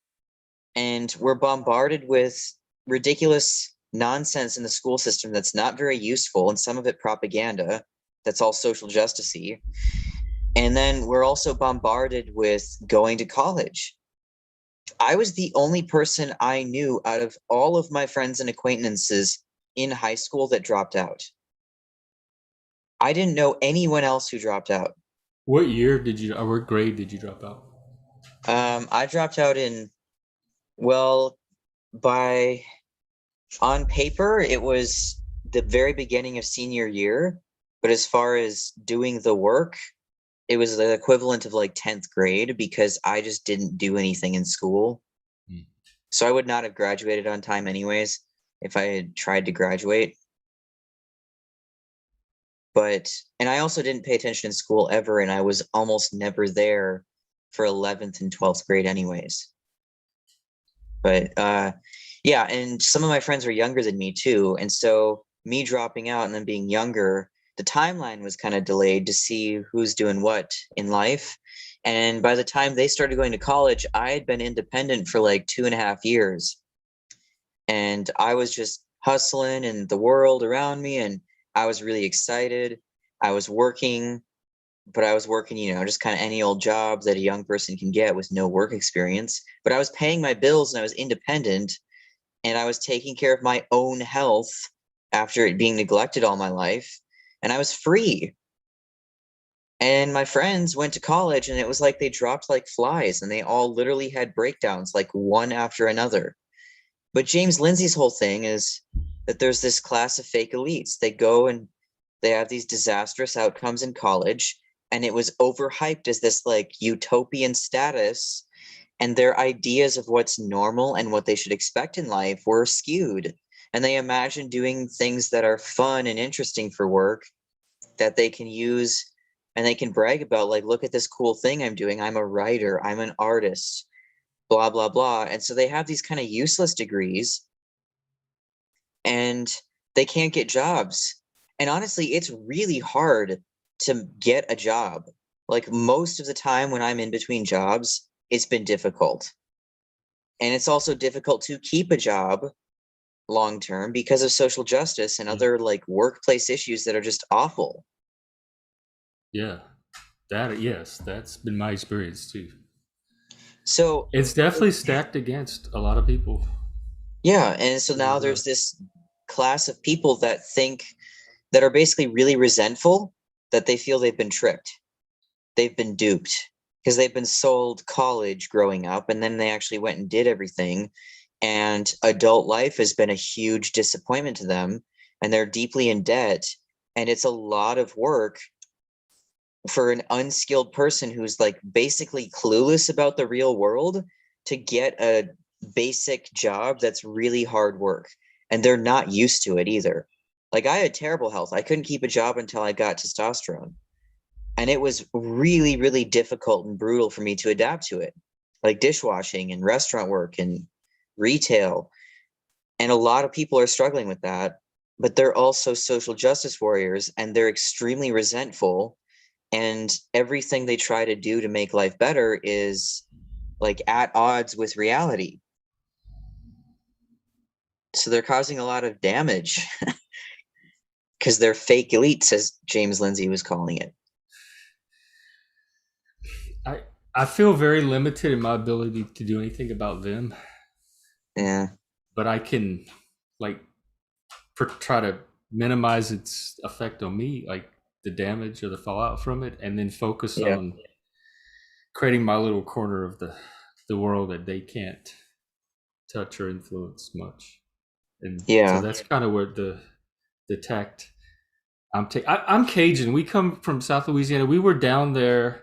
and we're bombarded with ridiculous nonsense in the school system that's not very useful, and some of it propaganda that's all social justicey. And then we're also bombarded with going to college. I was the only person I knew out of all of my friends and acquaintances in high school that dropped out. I didn't know anyone else who dropped out. What year did you, or what grade did you drop out? I dropped out in, well, by on paper, it was the very beginning of senior year. But as far as doing the work, it was the equivalent of like 10th grade because I just didn't do anything in school. Hmm. So I would not have graduated on time anyways if I had tried to graduate. And I also didn't pay attention in school ever, and I was almost never there for 11th and 12th grade anyways. But yeah, and some of my friends were younger than me too. And so me dropping out and then being younger, the timeline was kind of delayed to see who's doing what in life. And by the time they started going to college, I had been independent for like 2.5 years. And I was just hustling in the world around me, and I was really excited. I was working, but I was working, just kind of any old job that a young person can get with no work experience. But I was paying my bills and I was independent, and I was taking care of my own health after it being neglected all my life, and I was free. And my friends went to college, and it was like they dropped like flies, and they all literally had breakdowns like one after another. But James Lindsay's whole thing is that there's this class of fake elites. They go and they have these disastrous outcomes in college, and it was overhyped as this like utopian status, and their ideas of what's normal and what they should expect in life were skewed. And they imagine doing things that are fun and interesting for work that they can use and they can brag about, like, look at this cool thing I'm doing. I'm a writer, I'm an artist, blah, blah, blah. And so they have these kind of useless degrees and they can't get jobs. And honestly, it's really hard to get a job. Like most of the time when I'm in between jobs, it's been difficult. And it's also difficult to keep a job long term because of social justice and Yeah. other like workplace issues that are just awful. Yeah. Yes, that's been my experience too. So It's definitely stacked against a lot of people. yeah, and so Really now rough. there's this class of people that think that are basically really resentful that they feel they've been tricked. They've been duped because they've been sold college growing up and then they actually went and did everything, and adult life has been a huge disappointment to them and they're deeply in debt, and it's a lot of work for an unskilled person who's like basically clueless about the real world to get a basic job that's really hard work, and they're not used to it either. Like I had terrible health. I couldn't keep a job until I got testosterone, and it was really really difficult and brutal for me to adapt to it, like dishwashing and restaurant work and retail. And a lot of people are struggling with that, but they're also social justice warriors and they're extremely resentful, and everything they try to do to make life better is like at odds with reality. So they're causing a lot of damage because they're fake elites, as James Lindsay was calling it. I I feel very limited in my ability to do anything about them, Yeah. but I can like try to minimize its effect on me, like the damage or the fallout from it, and then focus Yeah. on creating my little corner of the world that they can't touch or influence much. And so Yeah. that's kind of where the tact I'm Cajun. We come from South Louisiana. We were down there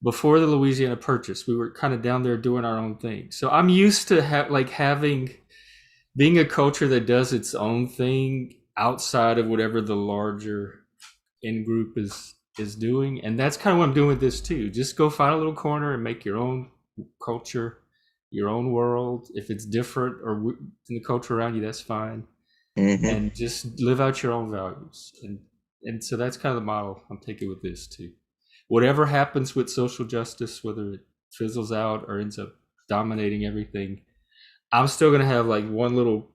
before the Louisiana Purchase. We were kind of down there doing our own thing. So I'm used to having being a culture that does its own thing outside of whatever the larger in group is doing, and that's kind of what I'm doing with this too. Just go find a little corner and make your own culture, your own world. If it's different or in the culture around you, that's fine, Hmm. and just live out your own values. And so that's kind of the model I'm taking with this too. Whatever happens with social justice, whether it fizzles out or ends up dominating everything, I'm still gonna have like one little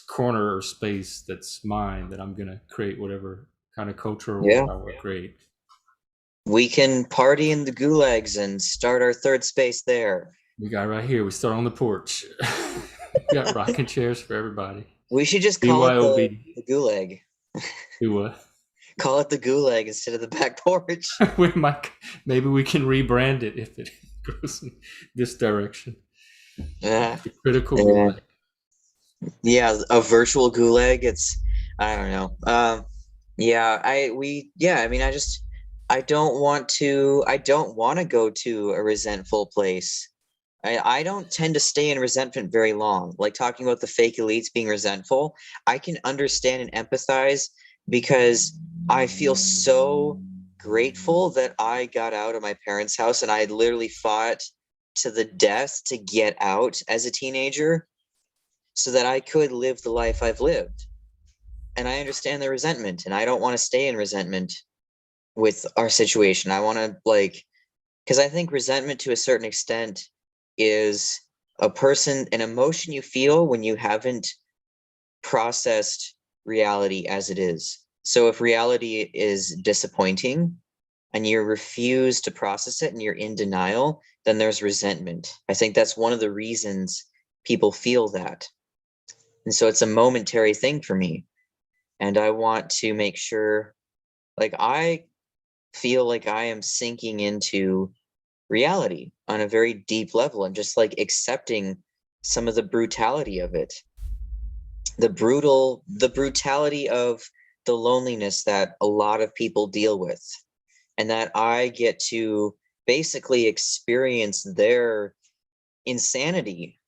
corner or space that's mine that I'm gonna create whatever kind of cultural Yeah. world I want to create. We can party in the gulags and start our third space there. We got right here. We start on the porch. We got rocking chairs for everybody. We should just call it the BYOB. gulag. Do what? Call it the gulag instead of the back porch. We might, maybe we can rebrand it if it goes in this direction. Yeah. The critical Yeah. gulag. Yeah, a virtual gulag. It's I don't know. Yeah, I mean I don't want to go to a resentful place. I don't tend to stay in resentment very long. Like talking about the fake elites being resentful, I can understand and empathize because I feel so grateful that I got out of my parents' house and I literally fought to the death to get out as a teenager so that I could live the life I've lived. And I understand the resentment, and I don't want to stay in resentment with our situation. I want to like, because I think resentment to a certain extent is an emotion you feel when you haven't processed reality as it is. So if reality is disappointing and you refuse to process it and you're in denial, then there's resentment. I think that's one of the reasons people feel that. And so it's a momentary thing for me. And I want to make sure, like, I feel like I am sinking into reality on a very deep level and just like accepting some of the brutality of it. the brutality of the loneliness that a lot of people deal with, and that I get to basically experience their insanity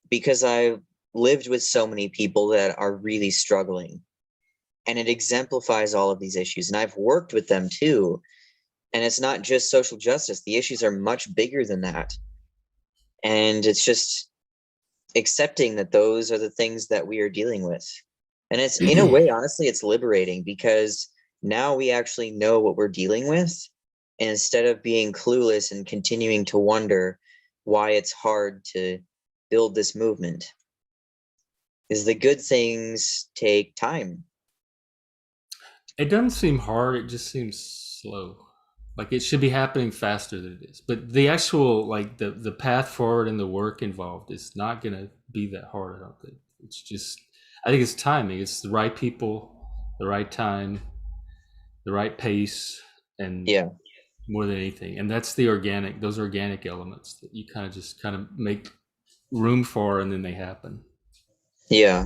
because I've lived with so many people that are really struggling. And it exemplifies all of these issues. And I've worked with them too. And it's not just social justice, the issues are much bigger than that. And it's just accepting that those are the things that we are dealing with. And it's, in a way, honestly, it's liberating because now we actually know what we're dealing with. And instead of being clueless and continuing to wonder why it's hard to build this movement, is the good things take time. It doesn't seem hard. It just seems slow. Like it should be happening faster than it is. But the actual like the path forward and the work involved is not going to be that hard. I don't think. It's just I think it's timing. It's the right people, the right time, the right pace, and Yeah. more than anything. And that's the organic. Those organic elements that you kind of just kind of make room for, and then they happen. Yeah.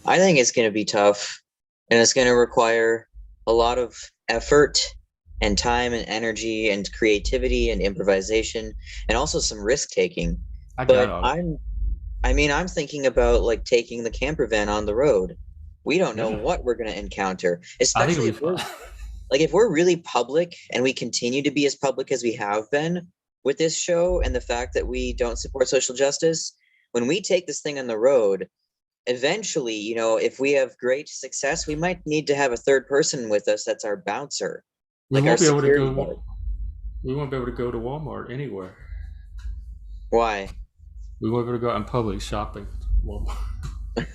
I think it's going to be tough and it's going to require a lot of effort and time and energy and creativity and improvisation and also some risk taking. I got But all. I'm thinking about like taking the camper van on the road. We don't know Yeah, what we're going to encounter, I think it'll especially be if we're fun. like if we're really public and we continue to be as public as we have been with this show and the fact that we don't support social justice. When we take this thing on the road, eventually, if we have great success, we might need to have a third person with us that's our bouncer, we like our won't be able to security guard. go. We won't be able to go to Walmart anywhere. Why? We won't be able to go out in public shopping. Walmart. No,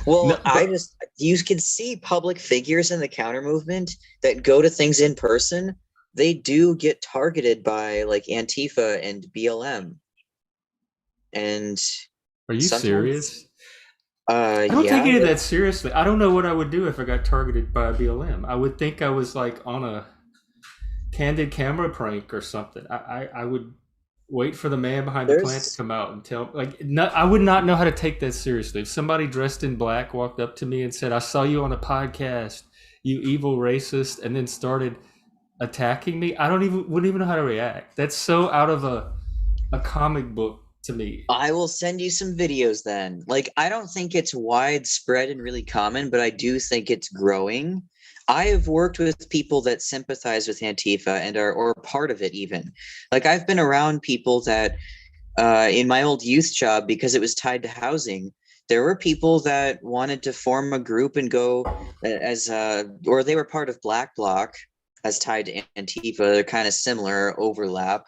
Well, but you can see public figures in the counter movement that go to things in person. They do get targeted by like Antifa and BLM. And are you sometimes, serious? I don't take yeah, any of that seriously. I don't know what I would do if I got targeted by a BLM. I would think I was like on a candid camera prank or something. I would wait for the man behind the plant to there's come out and tell like no, I would not know how to take that seriously. If somebody dressed in black walked up to me and said, "I saw you on a podcast, you evil racist," and then started attacking me, I don't even wouldn't even know how to react. That's so out of a comic book to me. I will send you some videos then. Like, I don't think it's widespread and really common, but I do think it's growing. I have worked with people that sympathize with Antifa and are or part of it even. Like I've been around people that in my old youth job because it was tied to housing. There were people that wanted to form a group and go as or they were part of Black Bloc as tied to Antifa. They're kind of similar overlap,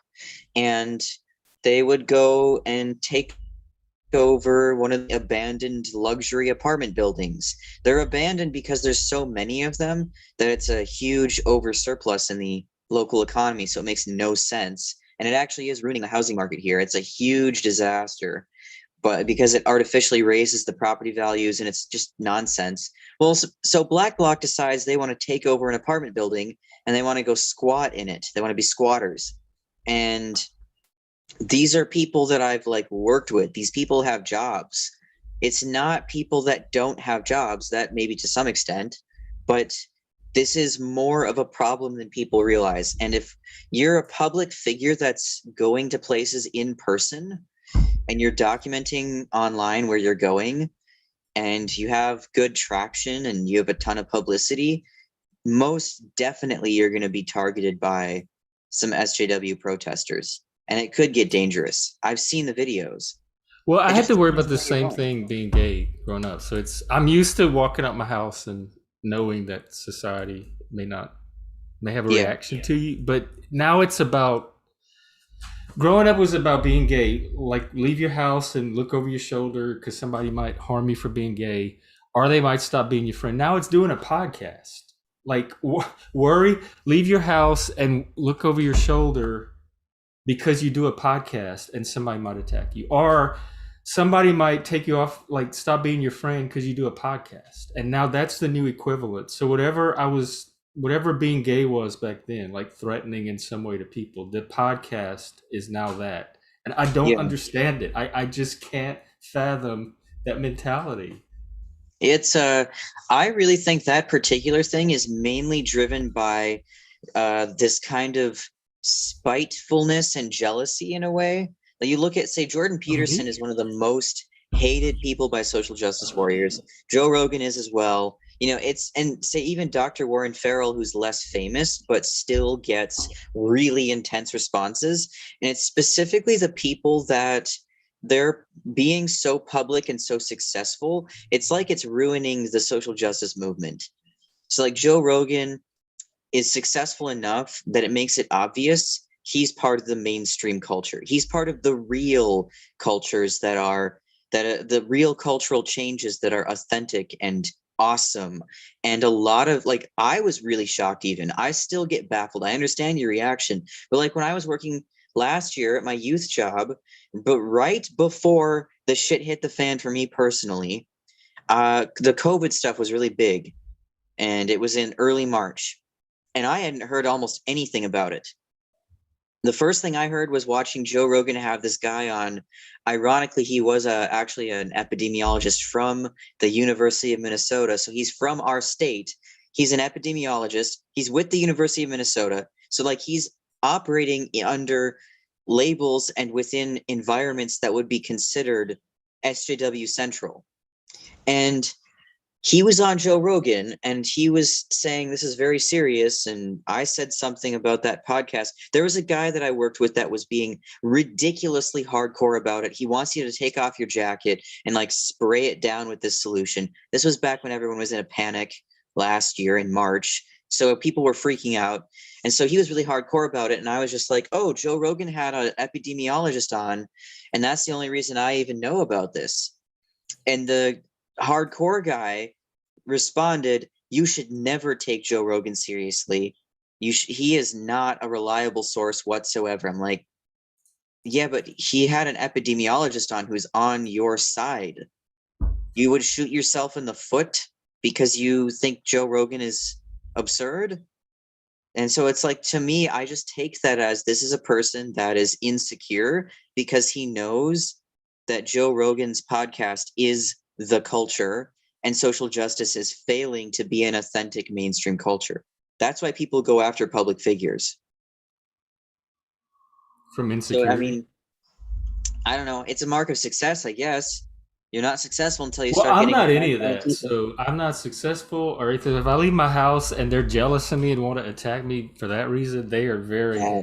and they would go and take over one of the abandoned luxury apartment buildings. They're abandoned because there's so many of them that it's a huge over surplus in the local economy. So it makes no sense. And it actually is ruining the housing market here. It's a huge disaster, but because it artificially raises the property values and it's just nonsense. Well, so Black Bloc decides they want to take over an apartment building and they want to go squat in it. They want to be squatters. And these are people that I've like worked with. These people have jobs. It's not people that don't have jobs, that maybe to some extent, but this is more of a problem than people realize. And if you're a public figure that's going to places in person and you're documenting online where you're going and you have good traction and you have a ton of publicity, most definitely you're going to be targeted by some SJW protesters and it could get dangerous. I've seen the videos. Well, I It had just to worry depends about on the where you're same going. thing being gay growing up. So it's I'm used to walking out my house and knowing that society may have a Yeah. reaction to you, but now it's about growing up was about being gay. Like leave your house and look over your shoulder because somebody might harm you for being gay, or they might stop being your friend. Now it's doing a podcast. Like worry, leave your house and look over your shoulder because you do a podcast and somebody might attack you, or somebody might take you off, like stop being your friend because you do a podcast. And now that's the new equivalent. So whatever being gay was back then, like threatening in some way to people, the podcast is now that. And I don't Yeah. understand it. I just can't fathom that mentality. It's I really think that particular thing is mainly driven by this kind of spitefulness and jealousy in a way. Like you look at, say, Jordan Peterson is Me? one of the most hated people by social justice warriors. Joe Rogan is as well. You know, it's, and say even Dr. Warren Farrell, who's less famous but still gets really intense responses. And it's specifically the people that they're being so public and so successful. It's like it's ruining the social justice movement. So, like Joe Rogan is successful enough that it makes it obvious he's part of the mainstream culture. He's part of the real cultures that are the real cultural changes that are authentic and awesome. And a lot of, like, I was really shocked. Even I still get baffled. I understand your reaction, but like when I was working last year at my youth job, but right before the shit hit the fan for me personally, the COVID stuff was really big, and it was in early March, and I hadn't heard almost anything about it. The first thing I heard was watching Joe Rogan have this guy on. Ironically, he was actually an epidemiologist from the University of Minnesota. So he's from our state. He's an epidemiologist. He's with the University of Minnesota. So, like, he's operating under labels and within environments that would be considered SJW central. And he was on Joe Rogan and he was saying this is very serious. And I said something about that podcast. There was a guy that I worked with that was being ridiculously hardcore about it. He wants you to take off your jacket and like spray it down with this solution. This was back when everyone was in a panic last year in March. So people were freaking out. And so he was really hardcore about it. And I was just like, oh, Joe Rogan had an epidemiologist on. And that's the only reason I even know about this. And the hardcore guy responded, "You should never take Joe Rogan seriously. He is not a reliable source whatsoever." I'm like, yeah, but he had an epidemiologist on who's on your side. You would shoot yourself in the foot because you think Joe Rogan is absurd? And so it's like, to me, I just take that as this is a person that is insecure because he knows that Joe Rogan's podcast is the culture and social justice is failing to be an authentic mainstream culture. That's why people go after public figures. From So, I insecurity? mean, I don't know. It's a mark of success, I guess. You're not successful until you Well, start I'm getting not attacked any of by that. people. So I'm not successful or anything. If I leave my house and they're jealous of me and want to attack me for that reason, they are very. Yeah.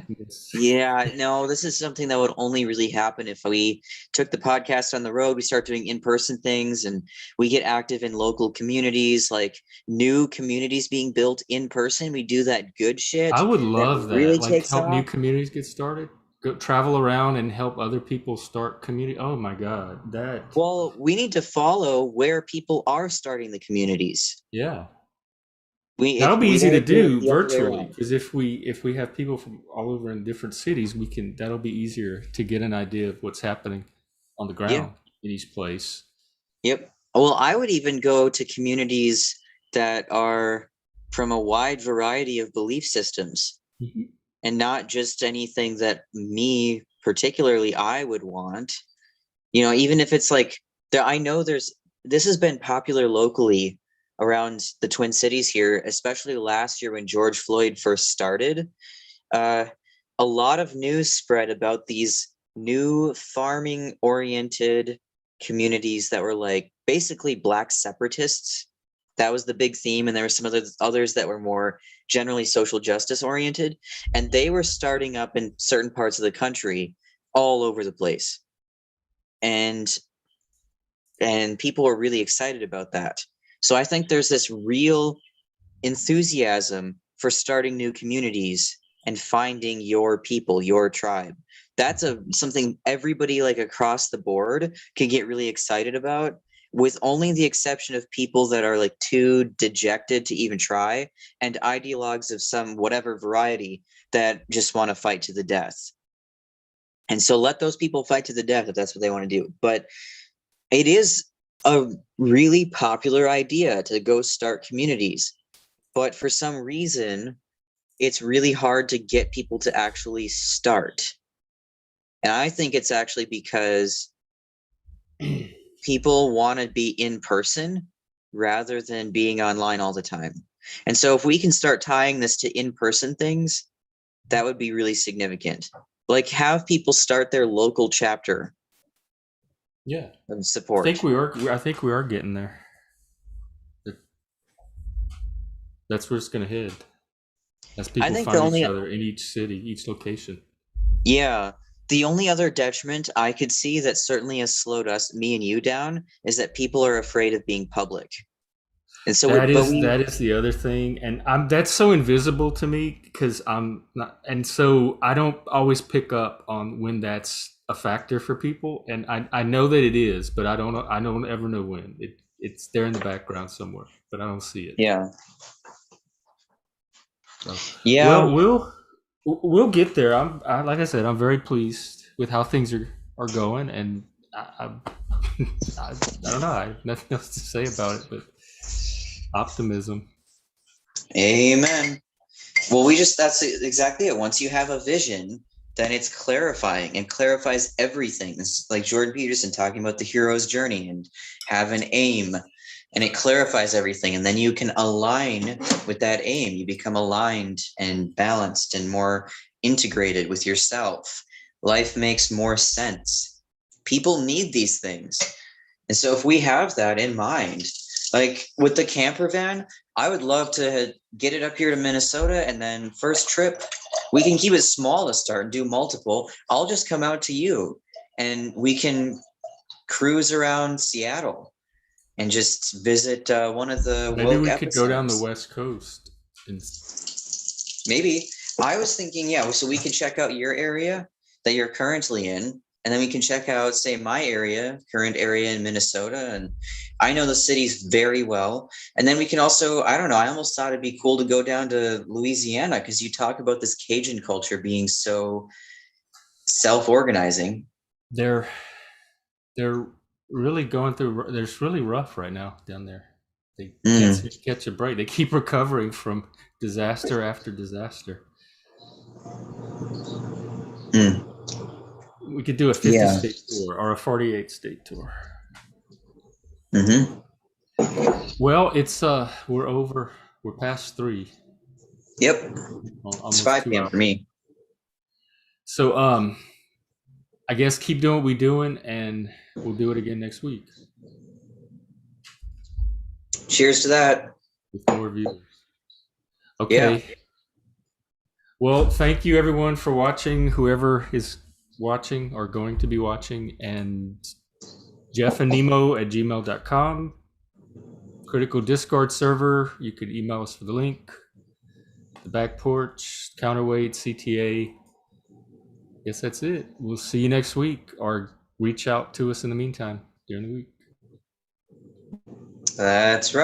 Yeah, no, this is something that would only really happen if we took the podcast on the road. We start doing in-person things and we get active in local communities, like new communities being built in person. We do that good I shit would that love that. really Like takes help new off. communities get started. Go travel around and help other people start community. Oh my God, that. Well, we need to follow where people are starting the communities. Yeah. We That'll be we easy got to to do it do the other way virtually around. because if we have people from all over in different cities, we can that'll be easier to get an idea of what's happening on the Yeah. ground in each place. Yep. Well, I would even go to communities that are from a wide variety of belief systems Mhm. and not just anything that me particularly I would want. You know, even if it's like there, I know there's this has been popular locally around the Twin Cities here, especially last year when George Floyd first started. Uh, a lot of news spread about these new farming oriented communities that were like basically black separatists. That was the big theme, and there were some others that were more generally social justice oriented, and they were starting up in certain parts of the country all over the place. And people were really excited about that. So I think there's this real enthusiasm for starting new communities and finding your people, your tribe. That's a something everybody like across the board can get really excited about, with only the exception of people that are like too dejected to even try, and ideologues of some whatever variety that just want to fight to the death. And so let those people fight to the death if that's what they want to do. But it is a really popular idea to go start communities. But for some reason, it's really hard to get people to actually start. And I think it's actually because people want to be in person rather than being online all the time. And so if we can start tying this to in-person things, that would be really significant. Like have people start their local chapter Yeah, of I support. think we are. I think we are getting there. That's where it's going to head as I people think the find each only other in each city, each location. Yeah. The only other detriment I could see that certainly has slowed me and you down is that people are afraid of being public. And so That is the other thing, and I'm that's so invisible to me because I'm not, and so I don't always pick up on when that's a factor for people, and I know that it is, but I don't ever know when it's there in the background somewhere, but I don't see it. yeah. So, Yeah. well, we'll get there. Like I said, I'm very pleased with how things are going, and I don't know. I have nothing else to say about it, but optimism. Amen. Well, that's exactly it. Once you have a vision, then it's clarifying and clarifies everything. It's like Jordan Peterson talking about the hero's journey and have an aim, and it clarifies everything. And then you can align with that aim. You become aligned and balanced and more integrated with yourself. Life makes more sense. People need these things. And so if we have that in mind, like with the camper van, I would love to get it up here to Minnesota, and then first trip, we can keep it small to start and do multiple. I'll just come out to you and we can cruise around Seattle and just visit one of the Maybe woke we could go down the epicenters. West Coast and Maybe. I was thinking, yeah, so we could check out your area that you're currently in, and then we can check out, say, my current area in Minnesota. And I know the cities very well. And then we can also, I don't know, I almost thought it'd be cool to go down to Louisiana because you talk about this Cajun culture being so self-organizing. they're they're really going through. It's really rough right now down there. They can't Mm, seem to catch a break. They keep recovering from disaster after disaster. mm, We could do a 50 yeah. state tour or a 48 state tour. Hmm. Well, it's we're over. We're past 3, Yep. It's almost 5 2 p.m. hours. for me. So I guess keep doing what we're doing, and we'll do it again next week Cheers to that. with more viewers. Yeah. Okay. Well, thank you everyone for watching, whoever is watching or going to be watching, and jeffandnemo@gmail.com. Critical Discord server, you could email us for the link. The Back Porch, Counterweight, CTA. Guess that's it. We'll see you next week, or reach out to us in the meantime during the week. That's right.